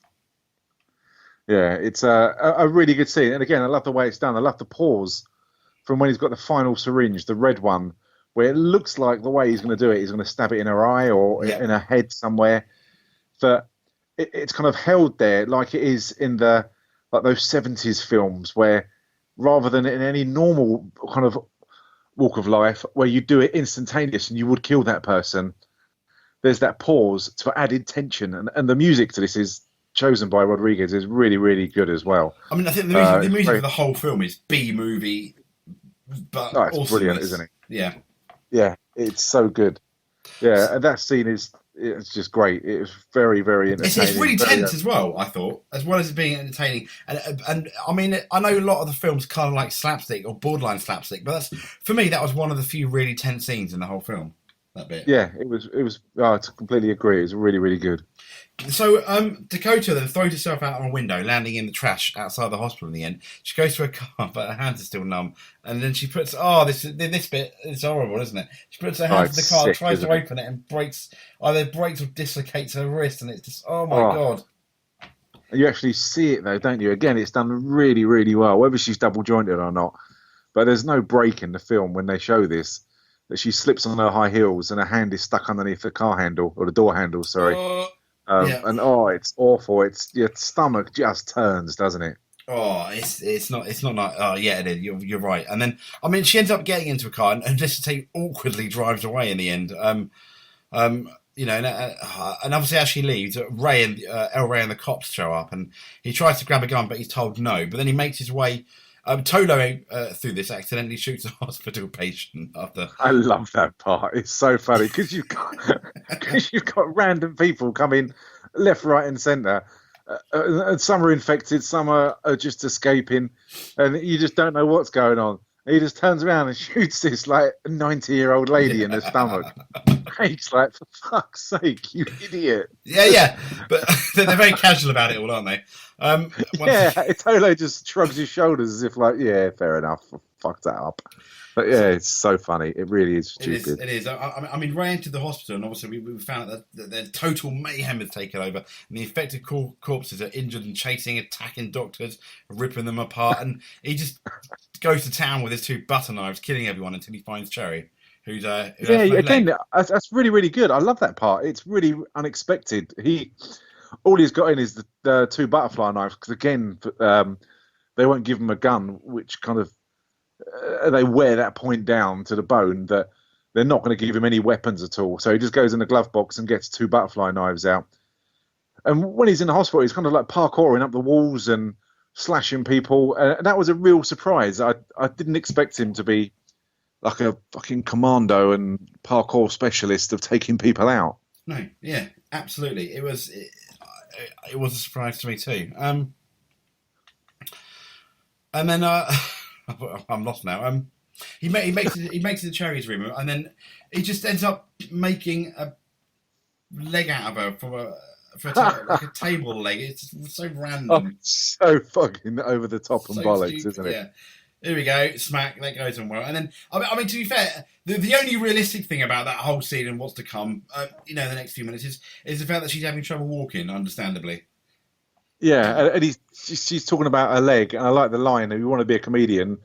Yeah, it's a really good scene, and again, I love the way it's done. I love the pause from when he's got the final syringe, the red one, where it looks like the way he's going to do it, he's going to stab it in her eye or in her head somewhere. That it's kind of held there like it is in the like those 70s films, where rather than in any normal kind of walk of life where you do it instantaneous and you would kill that person. There's that pause for added tension, and the music to this is chosen by Rodriguez is really, really good as well. I mean, I think the It's music very, of the whole film is B movie, but oh, it's brilliant, awesomeness. isn't it? Yeah. Yeah, it's so good. Yeah, and that scene is it's just great. It's very, very It's entertaining. really Very, tense as well. I thought, as well as it being entertaining, and I mean, I know a lot of the films kind of like slapstick or borderline slapstick, but that's for me that was one of the few really tense scenes in the whole film. That bit. yeah, it was. It was. Oh, I completely agree. It was really, really good. So Dakota then throws herself out on a window, landing in the trash outside the hospital. In the end, she goes to her car, but her hands are still numb, and then she puts this bit is horrible, isn't it? She puts her Oh, hand to the it's car, sick, tries to isn't it? open it, and either breaks or dislocates her wrist, and it's just oh my Oh, god. you actually see it though, don't you? Again, it's done really, really well. Whether she's double jointed or not, but there's no break in the film when they show this. That she slips on her high heels and her hand is stuck underneath the car handle or the door handle. Sorry. Yeah. And oh, it's awful. It's your stomach just turns, doesn't it? Oh, it's not like oh yeah it is. You're right. And then I mean she ends up getting into a car and just awkwardly drives away in the end. And obviously as she leaves, Ray and El Ray and the cops show up and he tries to grab a gun but he's told no. But then he makes his way. Tolo through this accidentally shoots a hospital patient after. I love that part. It's so funny because cause you've got random people coming left, right, and centre. And some are infected, some are just escaping, and you just don't know what's going on. And he just turns around and shoots this like 90-year-old lady in the stomach. He's like, for fuck's sake, you idiot! Yeah, but they're very casual about it all, aren't they? Tolo just shrugs his shoulders as if like, yeah, fair enough, fucked that up. But yeah, it's so funny. It really is stupid. It is. I mean, Ray entered the hospital, and obviously we found out that the total mayhem has taken over, and the infected corpses are injured and chasing, attacking doctors, ripping them apart, and he just goes to town with his two butter knives, killing everyone until he finds Cherry, who's again, that's really, really good. I love that part. It's really unexpected. All he's got in is the two butterfly knives because again, they won't give him a gun, which kind of they wear that point down to the bone that they're not going to give him any weapons at all. So he just goes in the glove box and gets two butterfly knives out. And when he's in the hospital, he's kind of like parkouring up the walls and slashing people. And that was a real surprise. I didn't expect him to be like a fucking commando and parkour specialist of taking people out. No, yeah, absolutely. It was a surprise to me too. And then I'm lost now. He makes it to Cherry's room, and then he just ends up making a leg out of her like a table leg. It's so random. Oh, so fucking over the top and bollocks, stupid, isn't it? Yeah. Here we go, smack. That goes on well. And then, I mean, to be fair, the only realistic thing about that whole scene and what's to come, the next few minutes is the fact that she's having trouble walking, understandably. Yeah, and she's talking about her leg, and I like the line: "If you want to be a comedian,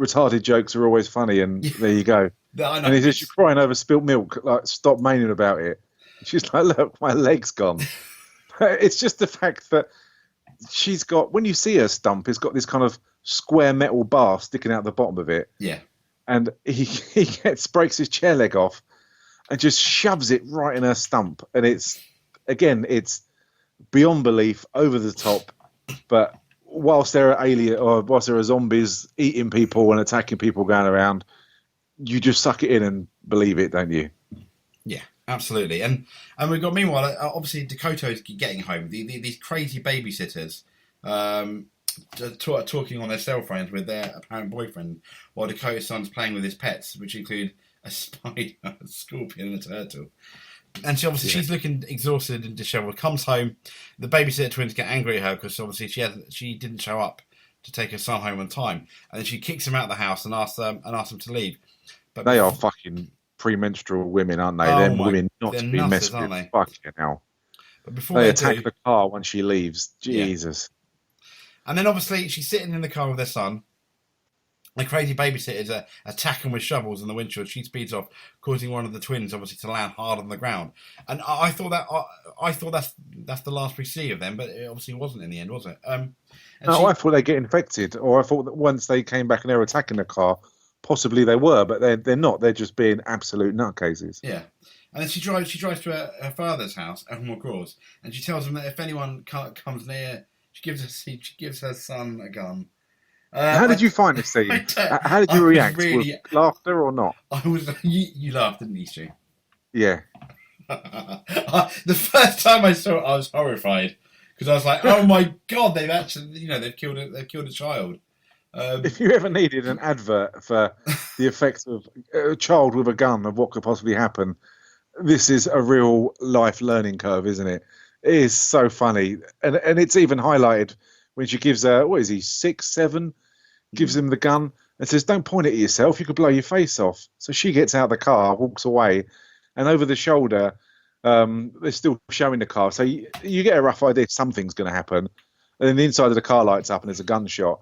retarded jokes are always funny." And there you go. I know. And he says, "You're crying over spilt milk. Like, stop moaning about it." She's like, "Look, my leg's gone." It's just the fact that she's got. When you see her stump, it's got this kind of square metal bar sticking out the bottom of it. Yeah. And he breaks his chair leg off, and just shoves it right in her stump. And it's beyond belief, over the top, but whilst there are zombies eating people and attacking people going around, you just suck it in and believe it, don't you? Yeah, absolutely. And we've got meanwhile, obviously Dakota's getting home. These crazy babysitters talking on their cell phones with their apparent boyfriend, while Dakota's son's playing with his pets, which include a spider, a scorpion, and a turtle. And she's looking exhausted and disheveled. Comes home, the babysitter twins get angry at her because obviously she didn't show up to take her son home on time, and then she kicks him out of the house and asks them to leave. But they are fucking premenstrual women, aren't they? They're women not to be messed with. Fucking hell! But before they attack the car when she leaves, Jesus. Yeah. And then obviously she's sitting in the car with her son. The crazy babysitters are attacking with shovels in the windshield. She speeds off, causing one of the twins obviously to land hard on the ground. And I thought that's the last we see of them, but it obviously wasn't in the end, was it? I thought they get infected, or I thought that once they came back and they were attacking the car, possibly they were, but they're not. They're just being absolute nutcases. Yeah. And then she drives to her father's house, Elmore Groves, and she tells him that if anyone comes near, she gives her son a gun. How I, did you find this I, scene? don't- How did I you was react? With really, laughter or not? I was. You laughed, didn't you, Stu? Yeah. The first time I saw it, I was horrified because I was like, "Oh my god, they've actually, they've killed a child." Um, If you ever needed an advert for the effects of a child with a gun of what could possibly happen, this is a real life learning curve, isn't it? It is so funny, and it's even highlighted when she gives what is he 6, 7? Gives him the gun and says, "Don't point it at yourself. You could blow your face off." So she gets out of the car, walks away, and over the shoulder, they're still showing the car. So you get a rough idea something's going to happen. And then the inside of the car lights up and there's a gunshot.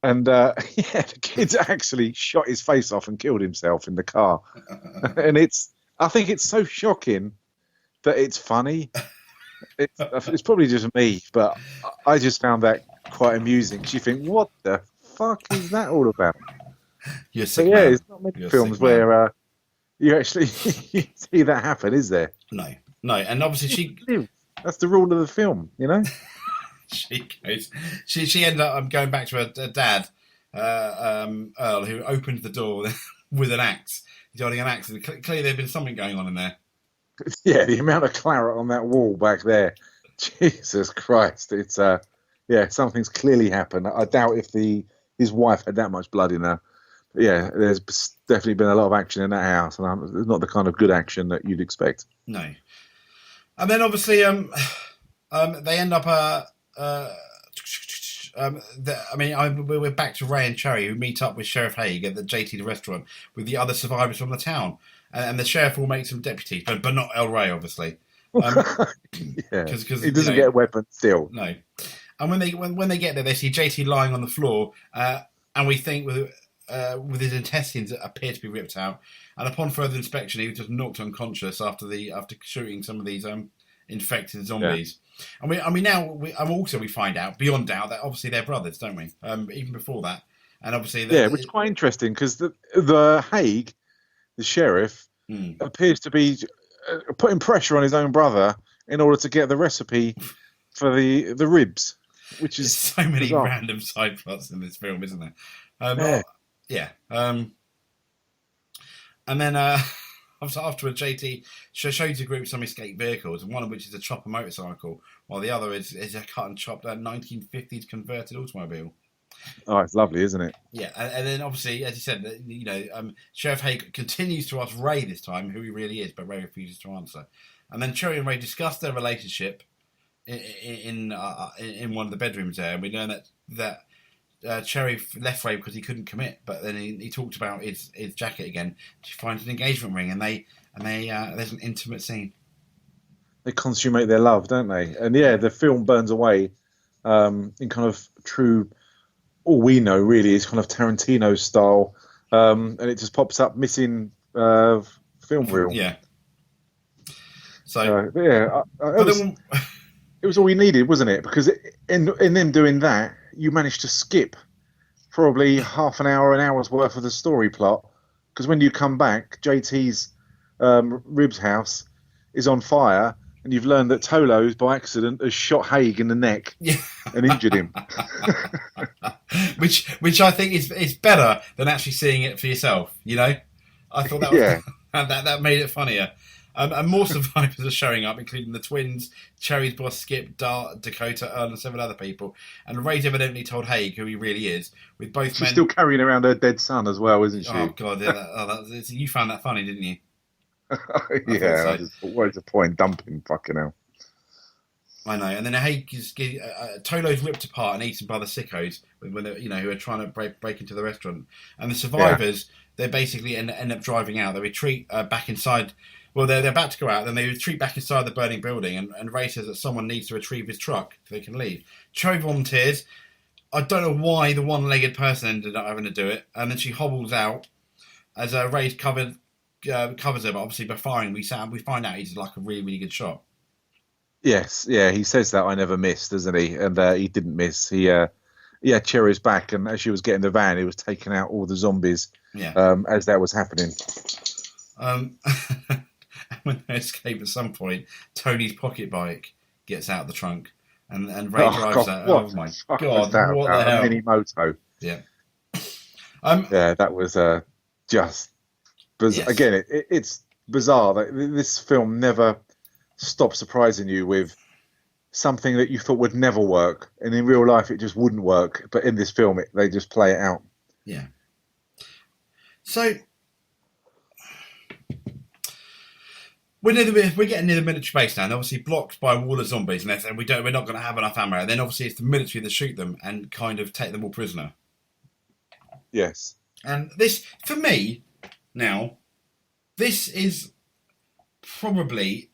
And yeah, the kid's actually shot his face off and killed himself in the car. And I think it's so shocking that it's funny. It's probably just me, but I just found that quite amusing. 'Cause you think, what the fuck is that all about? you're a So sick yeah, man. it's not many You're a films sick man. where you actually you see that happen, is there? No, no, and obviously That's the rule of the film, you know? she goes, she ended up going back to her dad, Earl, who opened the door with an axe. He's holding an axe, and clearly there'd been something going on in there. Yeah, the amount of claret on that wall back there. Jesus Christ. It's yeah, something's clearly happened. I doubt if his wife had that much blood in her. But yeah, there's definitely been a lot of action in that house, and it's not the kind of good action that you'd expect. No, and then obviously, they end up. We're back to Ray and Cherry, who meet up with Sheriff Haig at the JT the restaurant with the other survivors from the town, and the sheriff will make some deputies, but not El Ray, obviously. Yeah, Cause, he doesn't get a weapon still. No, and when they get there, they see JT lying on the floor, and we think with his intestines that appear to be ripped out. And upon further inspection, he was just knocked unconscious after shooting some of these infected zombies. Yeah. We find out beyond doubt that obviously they're brothers, don't we? Even before that, and obviously which is quite interesting because the Haig, the sheriff, appears to be putting pressure on his own brother in order to get the recipe for the ribs, which is so many bizarre. random side plots in this film, isn't there? Yeah. And then afterwards, JT shows the group some escaped vehicles, and one of which is a chopper motorcycle, while the other is a cut and chopped 1950s converted automobile. Oh, it's lovely, isn't it? Yeah, and then obviously, as you said, Sheriff Haig continues to ask Ray this time who he really is, but Ray refuses to answer. And then Cherry and Ray discuss their relationship in one of the bedrooms there, and we learn that Cherry left Ray because he couldn't commit, but then he talked about his jacket again. She finds an engagement ring, and there's an intimate scene. They consummate their love, don't they? And yeah, the film burns away in kind of true. All we know really is kind of Tarantino style, and it just pops up missing film reel. Yeah. So it was all we needed, wasn't it? Because in them doing that, you managed to skip probably half an hour's worth of the story plot. Because when you come back, JT's ribs house is on fire, and you've learned that Tolo's by accident has shot Haig in the neck and injured him. which I think is better than actually seeing it for yourself. You know, I thought that was that made it funnier. And more survivors are showing up, including the twins, Cherry's boss Skip, Dart, Dakota, Earl, and several other people. And Ray's evidently told Haig who he really is, with both She's still carrying around her dead son as well, isn't she? Oh God, you found that funny, didn't you? Yeah, I just thought, what's the point dumping fucking hell? I know, and then Haig is Tolo's ripped apart and eaten by the sickos when who are trying to break into the restaurant, and the survivors they basically end up driving out. They retreat back inside. Well, they're about to go out, then they retreat back inside the burning building, and Ray says that someone needs to retrieve his truck so they can leave. Cherry volunteers. I don't know why the one-legged person ended up having to do it, and then she hobbles out as Ray covers her, but obviously by firing, we find out he's like a really, really good shot. Yes, yeah, he says that I never missed, doesn't he? And he didn't miss. He yeah, Cherry's back, and as she was getting the van, he was taking out all the zombies. Yeah. As that was happening. When they escape at some point, Tony's pocket bike gets out the trunk, and Ray Oh drives God, that. what Oh the my fuck was God, that what the about? A hell? mini moto. Yeah. Um. Yeah, that was just. Yes. Again, it's bizarre that this film never stops surprising you with something that you thought would never work, and in real life it just wouldn't work. But in this film, they just play it out. Yeah. So we're getting near the military base now, and obviously blocked by a wall of zombies, and they say we're not going to have enough ammo. And then obviously it's the military that shoot them and kind of take them all prisoner. Yes. And this, for me, now, this is probably.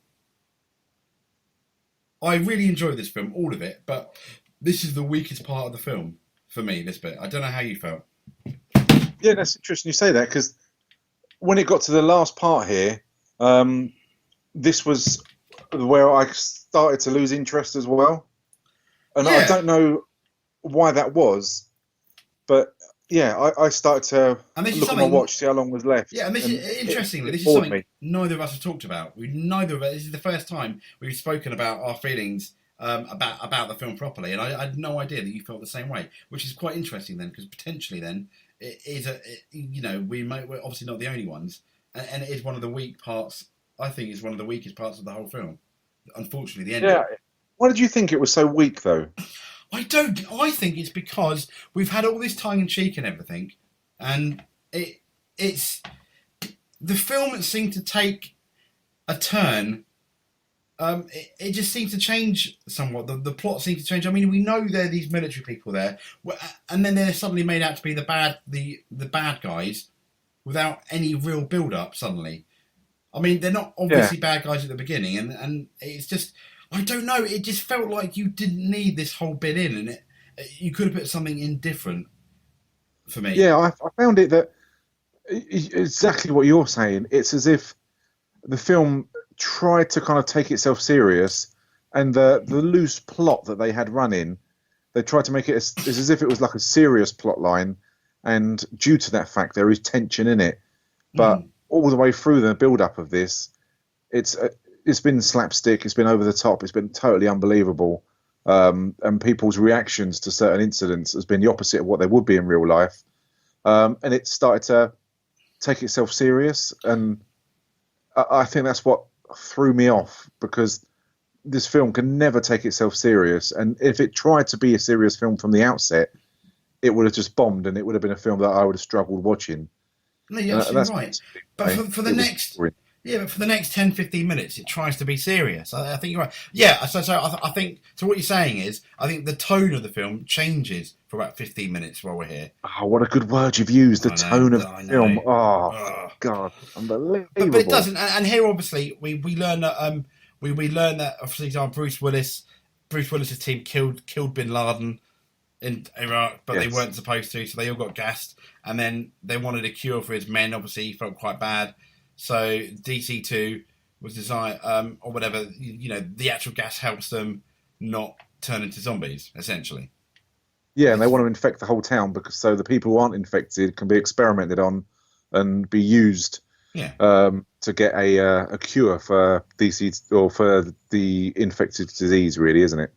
I really enjoyed this film, all of it, but this is the weakest part of the film for me. This bit, I don't know how you felt. Yeah, that's interesting you say that because when it got to the last part here, this was where I started to lose interest as well, and I Yeah, don't know why that was, but yeah, I started to and this is look at my something. watch, see how long was left, Yeah, and this and is interestingly, it this is bored something me. neither of us have talked about. Neither of us. This is the first time we've spoken about our feelings about the film properly, and I had no idea that you felt the same way, which is quite interesting then, because potentially then it is we're obviously not the only ones, and it is one of the weak parts. I think it's one of the weakest parts of the whole film. Unfortunately, the Yeah, ending. why did you think it was so weak though? I don't. I think it's because we've had all this tongue in cheek and everything, and it's the film seemed to take a turn. It just seemed to change somewhat. The plot seemed to change. I mean, we know there are these military people there, and then they're suddenly made out to be the bad guys without any real build up. Suddenly, I mean, they're not Yeah, obviously bad guys at the beginning, and it's just I don't know. It just felt like you didn't need this whole bit in, and you could have put something in different for me. yeah, I found it that exactly what you're saying. It's as if the film tried to kind of take itself serious, and the loose plot that they had running, they tried to make it as if it was like a serious plot line, and due to that fact, there is tension in it. But Mm. all the way through the build up of this, it's it's been slapstick, it's been over the top, it's been totally unbelievable. And people's reactions to certain incidents has been the opposite of what they would be in real life. And it started to take itself serious, and I think that's what threw me off because this film can never take itself serious, and if it tried to be a serious film from the outset, it would have just bombed, and it would have been a film that I would have struggled watching. No, you're And absolutely that's right. But why for the it was next, boring. yeah, but for the next 10, 15 minutes, it tries to be serious. I think you're right. Yeah, I think, so what you're saying is, I think the tone of the film changes for about 15 minutes while we're here. Oh, what a good word you've used! The I know, tone of the I film. know. Oh Ugh. God, But it unbelievable. doesn't. And here, obviously, we learn that we learn that, for example, Bruce Willis's team killed Bin Laden in Iraq, but they Yes. weren't supposed to, so they all got gassed. And then they wanted a cure for his men. Obviously, he felt quite bad, so DC-2 was designed, or whatever. The actual gas helps them not turn into zombies, essentially. Yeah, and they It's want to infect the whole town because so the people who aren't infected can be experimented on and be used yeah, to get a cure for DC or for the infected disease, really, isn't it?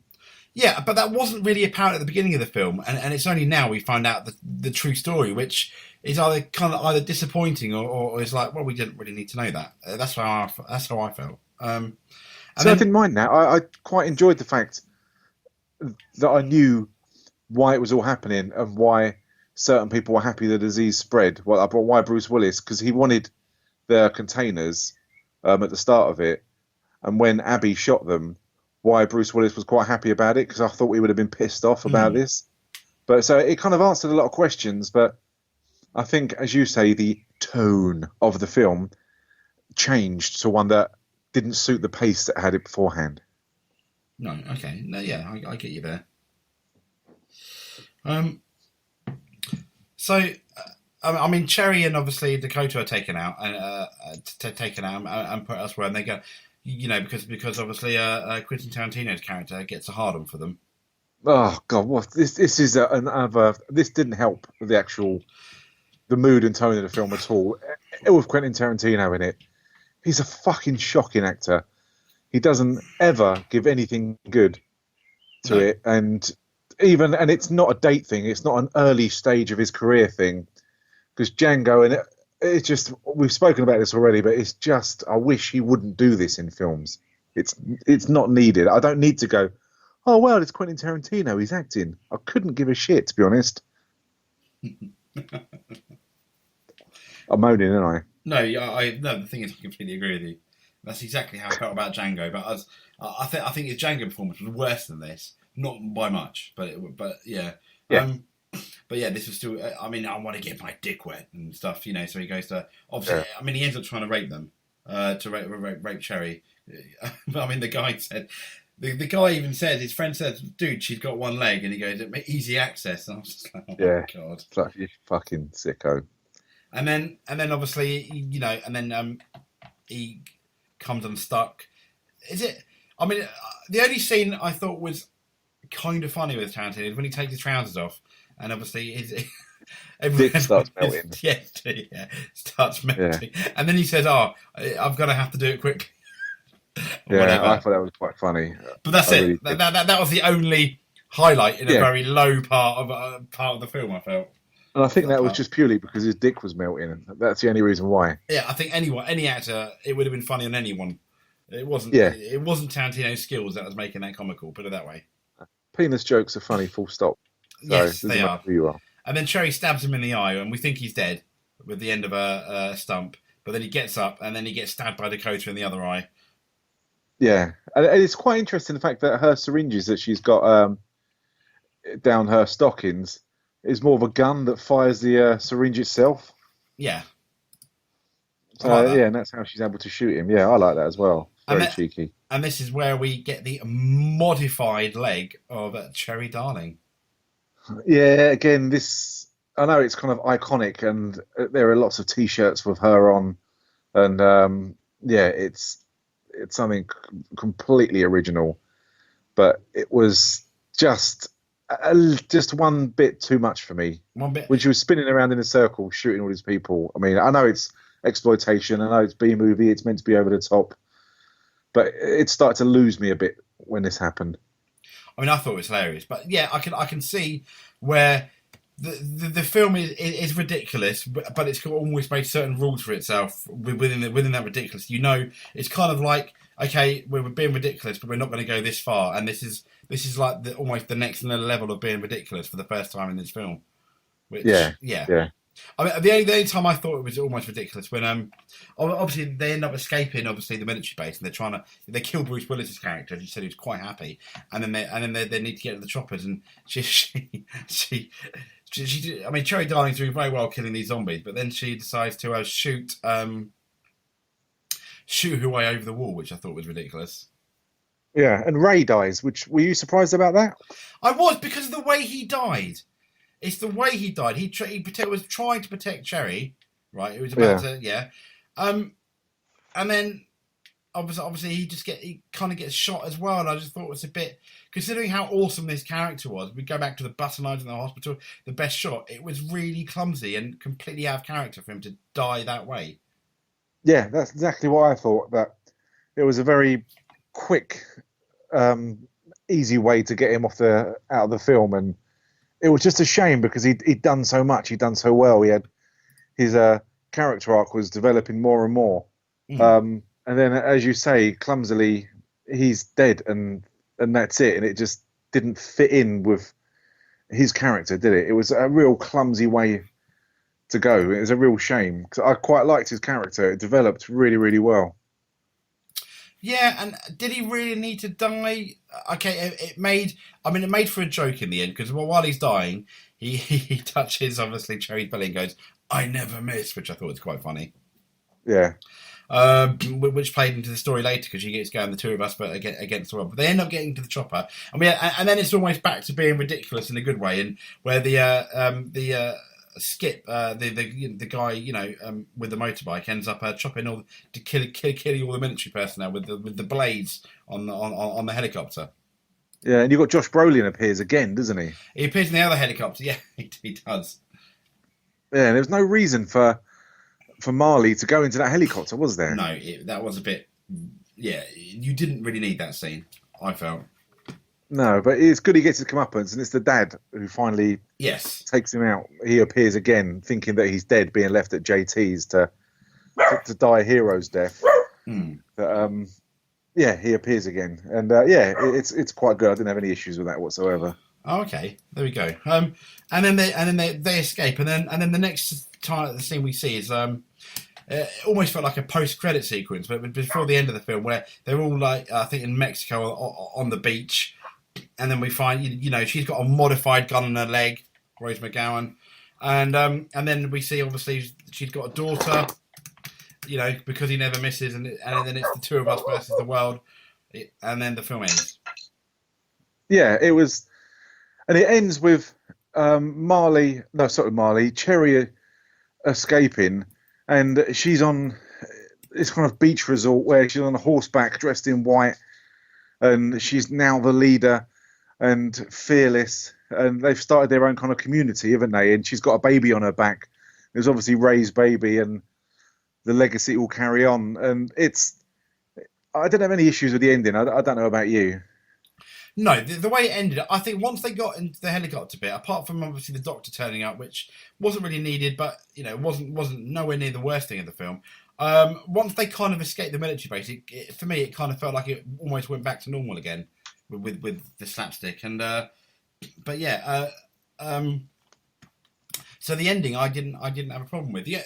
yeah. But that wasn't really apparent at the beginning of the film, and it's only now we find out the true story, which is either disappointing or is like, well, we didn't really need to know that. That's how I felt. And So I then didn't mind that. I quite enjoyed the fact that I knew why it was all happening and why certain people were happy the disease spread. Well, why Bruce Willis? Because he wanted the containers at the start of it, and when Abby shot them, why Bruce Willis was quite happy about it because I thought we would have been pissed off about mm, this. But so it kind of answered a lot of questions. But I think, as you say, the tone of the film changed to one that didn't suit the pace that had it beforehand. no, okay, no, yeah, I get you there. Um, so, I mean, Cherry and obviously Dakota are taken out and taken out and put elsewhere, and they go, because obviously Quentin Tarantino's character gets a hard on for them. Oh God, what this is another. This didn't help the mood and tone of the film at all. With Quentin Tarantino in it, he's a fucking shocking actor. He doesn't ever give anything good to No. it, and it's not a date thing. It's not an early stage of his career thing. Because Django and it's just we've spoken about this already, but it's just I wish he wouldn't do this in films. It's not needed. I don't need to go. Oh well, it's Quentin Tarantino. He's acting. I couldn't give a shit, to be honest. I'm moaning, aren't I? No, no. The thing is, I completely agree with you. That's exactly how I felt about Django. But I think his Django performance was worse than this, not by much, but yeah. Yeah, But yeah, this was still. I mean, I want to get my dick wet and stuff, you know. So he goes to obviously. yeah, I mean, he ends up trying to rape them, to rape Cherry. But I mean, the guy said. The guy even said, his friend said, dude, she's got one leg. And he goes, easy access. And I was just like, oh my yeah. God. It's like you fucking sicko. And then obviously, you know, and then he comes unstuck. Is it? I mean, the only scene I thought was kind of funny with Tarantino is when he takes his trousers off, and obviously his Dick starts melting. yeah, starts Yeah, melting, and then he says, "Oh, I'm gonna have to do it quickly." yeah. I Whatever. thought that was quite funny. But that's I it. really did. That was the only highlight in a Yeah, very low part of the film. I felt and I think that that was part. just purely because his dick was melting. That's the only reason why. Yeah, I think any actor, it would have been funny on anyone. It wasn't. Yeah, It wasn't Tarantino's skills that was making that comical. Put it that way. penis jokes are funny. Full stop. So it Yes, doesn't they matter are. who you are. And then Cherry stabs him in the eye, and we think he's dead with the end of a stump. But then he gets up, and then he gets stabbed by Dakota in the other eye. Yeah, and it's quite interesting the fact that her syringes that she's got down her stockings is more of a gun that fires the syringe itself. Yeah, I like So that. yeah, and that's how she's able to shoot him. Yeah, I like that as well. And Very then, cheeky. and this is where we get the modified leg of Cherry Darling. Yeah, again, this I know it's kind of iconic, and there are lots of T-shirts with her on, and yeah, it's something completely original, but it was just just one bit too much for me. One bit. When she was spinning around in a circle, shooting all these people. I mean, I know it's exploitation, I know it's B movie, it's meant to be over the top, but it started to lose me a bit when this happened. I mean, I thought it was hilarious, but yeah, I can see where the film is ridiculous, but it's almost made certain rules for itself within that ridiculous. You know, it's kind of like, okay, we're being ridiculous, but we're not going to go this far, and this is like almost the next level of being ridiculous for the first time in this film. Yeah, Which, yeah, yeah, I mean, the only time I thought it was almost ridiculous when obviously they end up escaping obviously the military base, and they kill Bruce Willis's character, as you said, he was quite happy, and then they need to get to the choppers, and she I mean, Cherry Darling's doing very well killing these zombies, but then she decides to shoot her way over the wall, which I thought was ridiculous. yeah. And Ray dies, which were you surprised about that? I was, because of the way he died. It's the way he died. Was trying to protect Cherry, right? It was about Yeah, to, yeah. And then obviously he kind of gets shot as well. And I just thought it was a bit, considering how awesome this character was. We go back to the button lines in the hospital, the best shot. It was really clumsy and completely out of character for him to die that way. yeah. That's exactly what I thought. That it was a very quick, um, easy way to get him off the out of the film, and it was just a shame because he'd done so much, he'd done so well. He had his character arc was developing more and more. Mm. And then, as you say, clumsily, he's dead, and that's it. And it just didn't fit in with his character, did it? It was a real clumsy way to go. It was a real shame because I quite liked his character. It developed really, really well. Yeah, and did he really need to die? Okay, it made for a joke in the end because while he's dying, he touches obviously Cherry's belly and goes, "I never miss," which I thought was quite funny. Yeah, Which played into the story later because she gets going the two of us, but against the world. But they end up getting to the chopper, and then it's almost back to being ridiculous in a good way, and where the Skip, the guy, with the motorbike, ends up chopping killing all the military personnel with the blades on the helicopter. Yeah, and you've got Josh Brolin appears again, doesn't he? He appears in the other helicopter. Yeah, he does. Yeah, there was no reason for Marley to go into that helicopter, was there? No, that was a bit. Yeah, you didn't really need that scene. I felt. No, but it's good he gets his comeuppance, and it's the dad who finally Yes. takes him out. He appears again, thinking that he's dead, being left at JT's to die a hero's death. Hmm. But yeah, he appears again, and it's quite good. I didn't have any issues with that whatsoever. Oh, okay, there we go. And then they escape, and then the next time the scene we see is it almost felt like a post-credit sequence, but before the end of the film, where they're all like I think in Mexico on the beach, and then we find she's got a modified gun on her leg, Rose McGowan, and then we see obviously she's got a daughter, because he never misses, and then it's the two of us versus the world, and then the film ends. Yeah, it was, and it ends with Marley, Cherry escaping, and she's on this kind of beach resort where she's on a horseback dressed in white, and she's now the leader and fearless, and they've started their own kind of community, haven't they? And she's got a baby on her back. There's obviously Ray's baby, and the legacy will carry on. And I don't have any issues with the ending. I don't know about you. No, the way it ended, I think once they got into the helicopter bit, apart from obviously the doctor turning up, which wasn't really needed, but wasn't nowhere near the worst thing of the film. Once they kind of escaped the military base, for me, it kind of felt like it almost went back to normal again with the slapstick. And but yeah, so the ending, I didn't have a problem with. Yeah,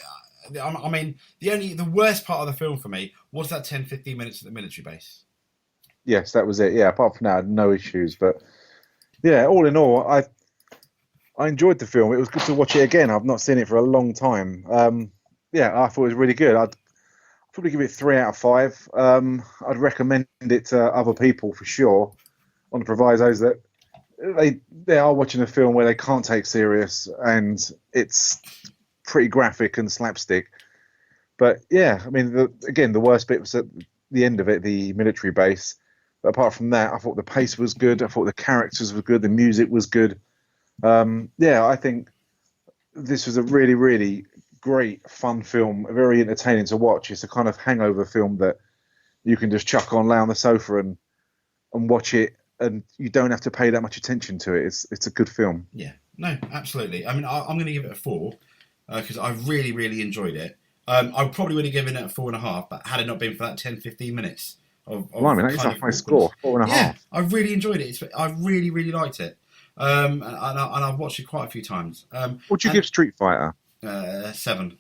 I mean, the worst part of the film for me was that 10-15 minutes at the military base. Yes, that was it. Yeah, apart from that, I had no issues. But yeah, all in all, I enjoyed the film. It was good to watch it again. I've not seen it for a long time. Yeah, I thought it was really good. I'd probably give it 3 out of 5. I'd recommend it to other people for sure, on the provisos that they are watching a film where they can't take serious and it's pretty graphic and slapstick. But yeah, I mean, the worst bit was at the end of it, the military base. But apart from that, I thought the pace was good. I thought the characters were good. The music was good. Yeah, I think this was a really, really great, fun film. Very entertaining to watch. It's a kind of hangover film that you can just chuck on, lay on the sofa and watch it, and you don't have to pay that much attention to it. It's a good film. Yeah, no, absolutely. I mean, I'm going to give it a 4 because I really, really enjoyed it. I probably would have given it a 4.5, but had it not been for that 10-15 minutes Well, I mean, that's a high score, 4.5. Yeah, I really enjoyed it. I really, really liked it. And I've watched it quite a few times. What'd you give Street Fighter? 7.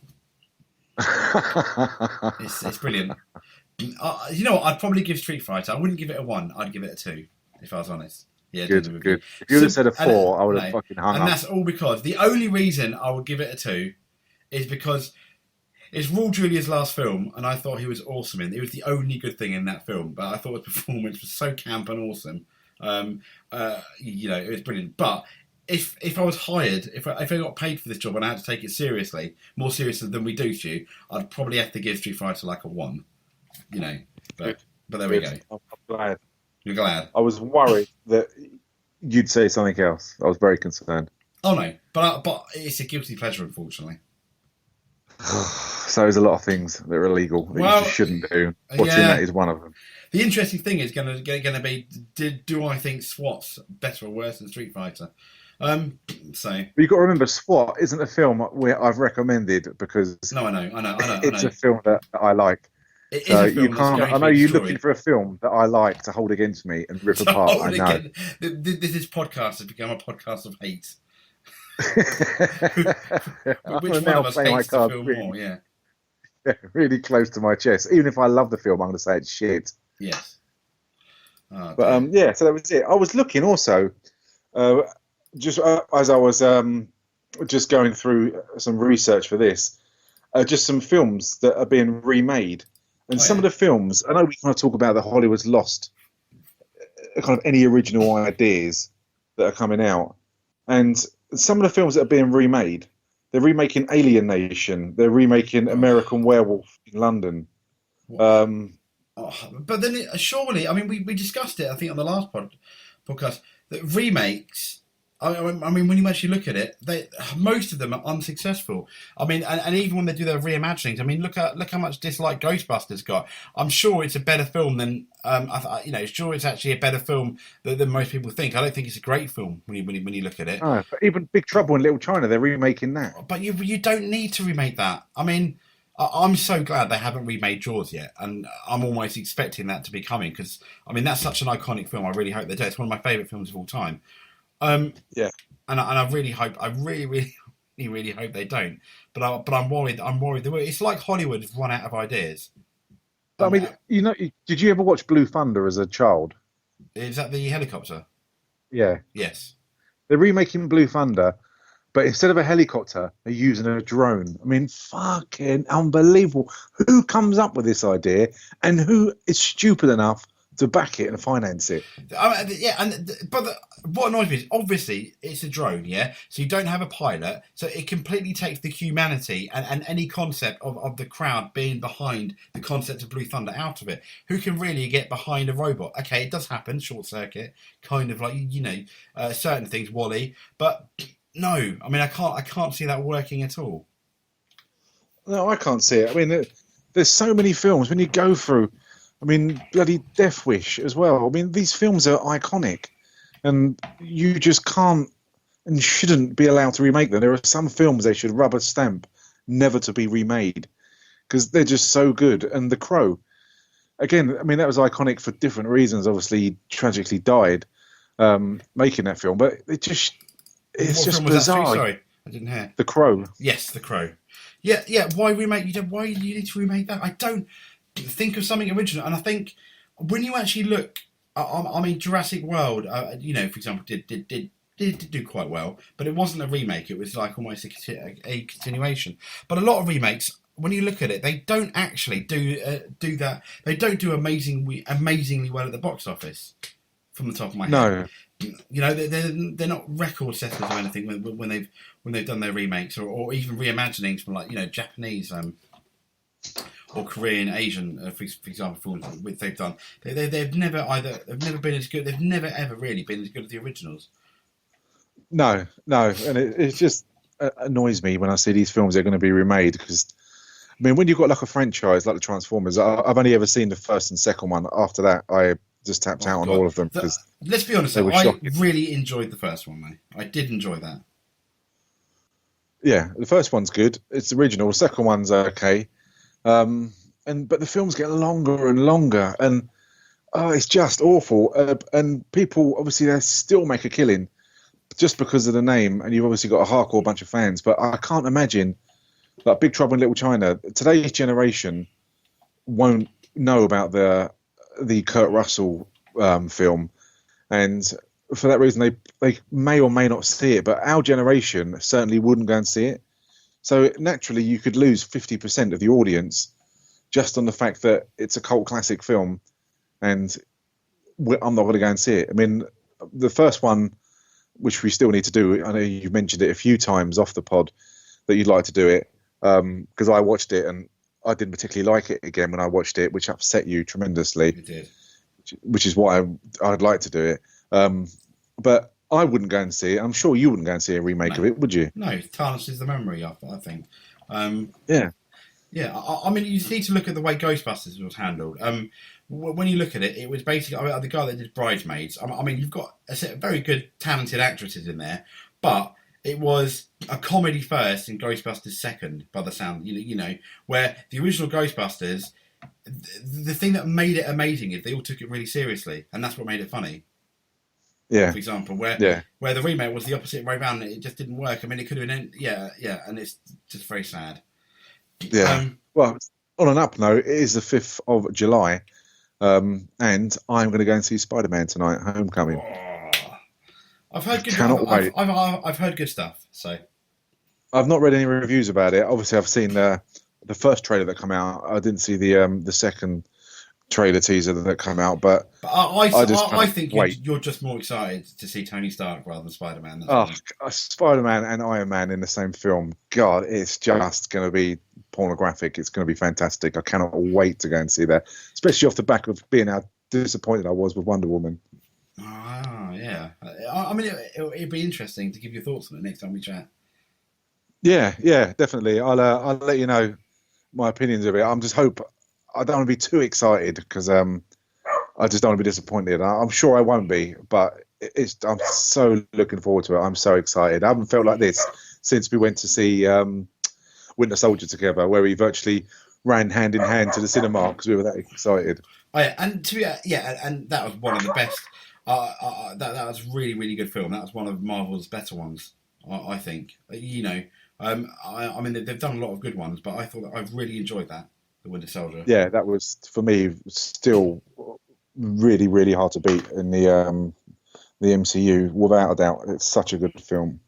It's brilliant. You know what? I'd probably give Street Fighter. I wouldn't give it a 1. I'd give it a 2, if I was honest. Yeah, good. If you would have said a 4, I would have fucking hung up. And that's all because the only reason I would give it a 2 is because it's Raul Julia's last film, and I thought he was awesome in it. It was the only good thing in that film, but I thought his performance was so camp and awesome. It was brilliant. But if I was hired, if I got paid for this job and I had to take it seriously, more seriously than we do, Stu, I'd probably have to give Street Fighter like a 1. But there we go. I'm glad. You're glad? I was worried that you'd say something else. I was very concerned. Oh no, but it's a guilty pleasure, unfortunately. So there's a lot of things that are illegal that you just shouldn't do. Watching that is one of them. The interesting thing is going to be, do I think SWAT's better or worse than Street Fighter? So but you've got to remember, SWAT isn't a film where I've recommended because no, I know. It's a film that I like. It is a film you can't. I know you're looking for a film that I like to hold against me and rip apart. I know. This podcast has become a podcast of hate. Which one of us hates the film more? Yeah, really close to my chest. Even if I love the film, I'm going to say it's shit. Yes. So that was it. I was looking also, just as I was just going through some research for this, just some films that are being remade. And some of the films, I know we kind of talk about that Hollywood's lost kind of any original ideas that are coming out. And some of the films that are being remade, they're remaking Alien Nation, they're remaking American Werewolf in London. But then surely, I mean, we discussed it, I think, on the last podcast, that remakes. I mean, when you actually look at it, most of them are unsuccessful. I mean, and even when they do their reimaginings, I mean, look how much dislike Ghostbusters got. I'm sure it's a better film than sure it's actually a better film than most people think. I don't think it's a great film when you look at it. No, but even Big Trouble in Little China, they're remaking that. But you don't need to remake that. I mean, I'm so glad they haven't remade Jaws yet, and I'm almost expecting that to be coming because I mean that's such an iconic film. I really hope they do. It's one of my favourite films of all time. Yeah, and I really hope, I really hope they don't. But I'm worried. I'm worried they will. It's like Hollywood has run out of ideas. but I mean, did you ever watch Blue Thunder as a child? Is that the helicopter? Yeah, Yes. they're remaking Blue Thunder, but instead of a helicopter, they're using a drone. I mean, fucking unbelievable. Who comes up with this idea, and who is stupid enough to back it and finance it? What annoys me is obviously it's a drone, yeah. So you don't have a pilot, so it completely takes the humanity and any concept of the crowd being behind the concept of Blue Thunder out of it. Who can really get behind a robot? Okay, it does happen, short circuit, kind of like certain things, Wally, but no, I mean I can't see that working at all. No, I can't see it. I mean, there's so many films when you go through. I mean, bloody Death Wish as well. I mean, these films are iconic, and you just can't and shouldn't be allowed to remake them. There are some films they should rubber stamp never to be remade because they're just so good. And The Crow, again, I mean, that was iconic for different reasons. Obviously, he tragically died making that film, but it's just bizarre. Sorry, I didn't hear. The Crow. Yes, The Crow. Yeah. Why remake? Why do you need to remake that? I don't. Think of something original, and I think when you actually look, I mean, Jurassic World, for example, did do quite well, but it wasn't a remake. It was like almost a continuation. But a lot of remakes, when you look at it, they don't actually do that. They don't do amazingly well at the box office. From the top of my head, no. They're not record setters or anything when they've done their remakes or even reimaginings from Japanese. Or Korean, Asian, for example, films which they've done. They've never been as good. They've never ever really been as good as the originals. No, and it just annoys me when I see these films that are going to be remade because, I mean, when you've got like a franchise like the Transformers, I've only ever seen the first and second one. After that, I just tapped out on all of them because let's be honest, I really enjoyed the first one, though. I did enjoy that. Yeah, the first one's good. It's original. The second one's okay. But the films get longer and longer, and it's just awful. And people obviously they still make a killing just because of the name, and you've obviously got a hardcore bunch of fans. But I can't imagine like Big Trouble in Little China. Today's generation won't know about the Kurt Russell film, and for that reason they may or may not see it. But our generation certainly wouldn't go and see it. So naturally, you could lose 50% of the audience just on the fact that it's a cult classic film, and I'm not going to go and see it. I mean, the first one, which we still need to do, I know you've mentioned it a few times off the pod that you'd like to do it, because I watched it and I didn't particularly like it again when I watched it, which upset you tremendously. It did. Which is why I'd like to do it. But I wouldn't go and see it. I'm sure you wouldn't go and see a remake of it, would you? No, it tarnishes the memory, I think. Yeah. Yeah, I mean, you need to look at the way Ghostbusters was handled. When you look at it, it was basically the guy that did Bridesmaids. I mean, you've got a set of very good, talented actresses in there, but it was a comedy first and Ghostbusters second, by the sound. Where the original Ghostbusters, the thing that made it amazing is they all took it really seriously, and that's what made it funny. Yeah. For example, where the remake was the opposite way around, it just didn't work. I mean, it could have been, and it's just very sad. Yeah. Well, on an up note, it is the 5th of July, and I'm going to go and see Spider-Man tonight, Homecoming. Oh, I've heard good. Wait. I've heard good stuff. So I've not read any reviews about it. Obviously, I've seen the first trailer that came out. I didn't see the second trailer teaser that came out, but I think you're just more excited to see Tony Stark rather than Spider-Man. Spider-Man and Iron Man in the same film. God, it's just going to be pornographic. It's going to be fantastic. I cannot wait to go and see that, especially off the back of being how disappointed I was with Wonder Woman. Yeah. Yeah, I mean, it'd be interesting to give your thoughts on it next time we chat. Yeah, definitely. I'll let you know my opinions of it. I don't want to be too excited because I just don't want to be disappointed. I'm sure I won't be, but I'm so looking forward to it. I'm so excited. I haven't felt like this since we went to see Winter Soldier together, where we virtually ran hand in hand to the cinema because we were that excited. Oh, yeah, and and that was one of the best. That was really really good film. That was one of Marvel's better ones, I think. I mean they've done a lot of good ones, but I thought that I've really enjoyed that, The Winter Soldier. Yeah, that was for me still really really hard to beat in the MCU without a doubt. It's such a good film.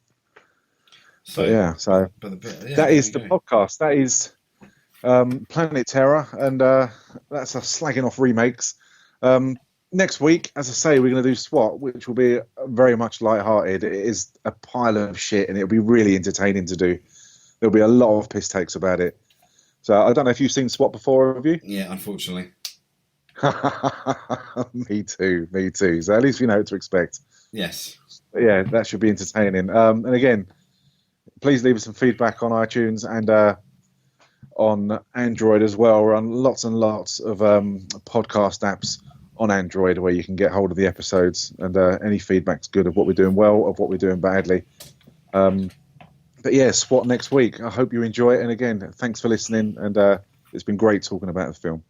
So that is the podcast. That is Planet Terror, and that's us slagging off remakes. Next week, as I say, we're going to do SWAT, which will be very much light-hearted. It is a pile of shit, and it'll be really entertaining to do. There'll be a lot of piss takes about it. So I don't know if you've seen SWAT before, have you? Yeah, unfortunately. Me too. So at least we know what to expect. Yes. But yeah, that should be entertaining. And again, please leave us some feedback on iTunes and on Android as well. We're on lots and lots of podcast apps on Android where you can get hold of the episodes, and any feedback's good of what we're doing well, of what we're doing badly. But yeah, SWAT next week. I hope you enjoy it. And again, thanks for listening. And it's been great talking about the film.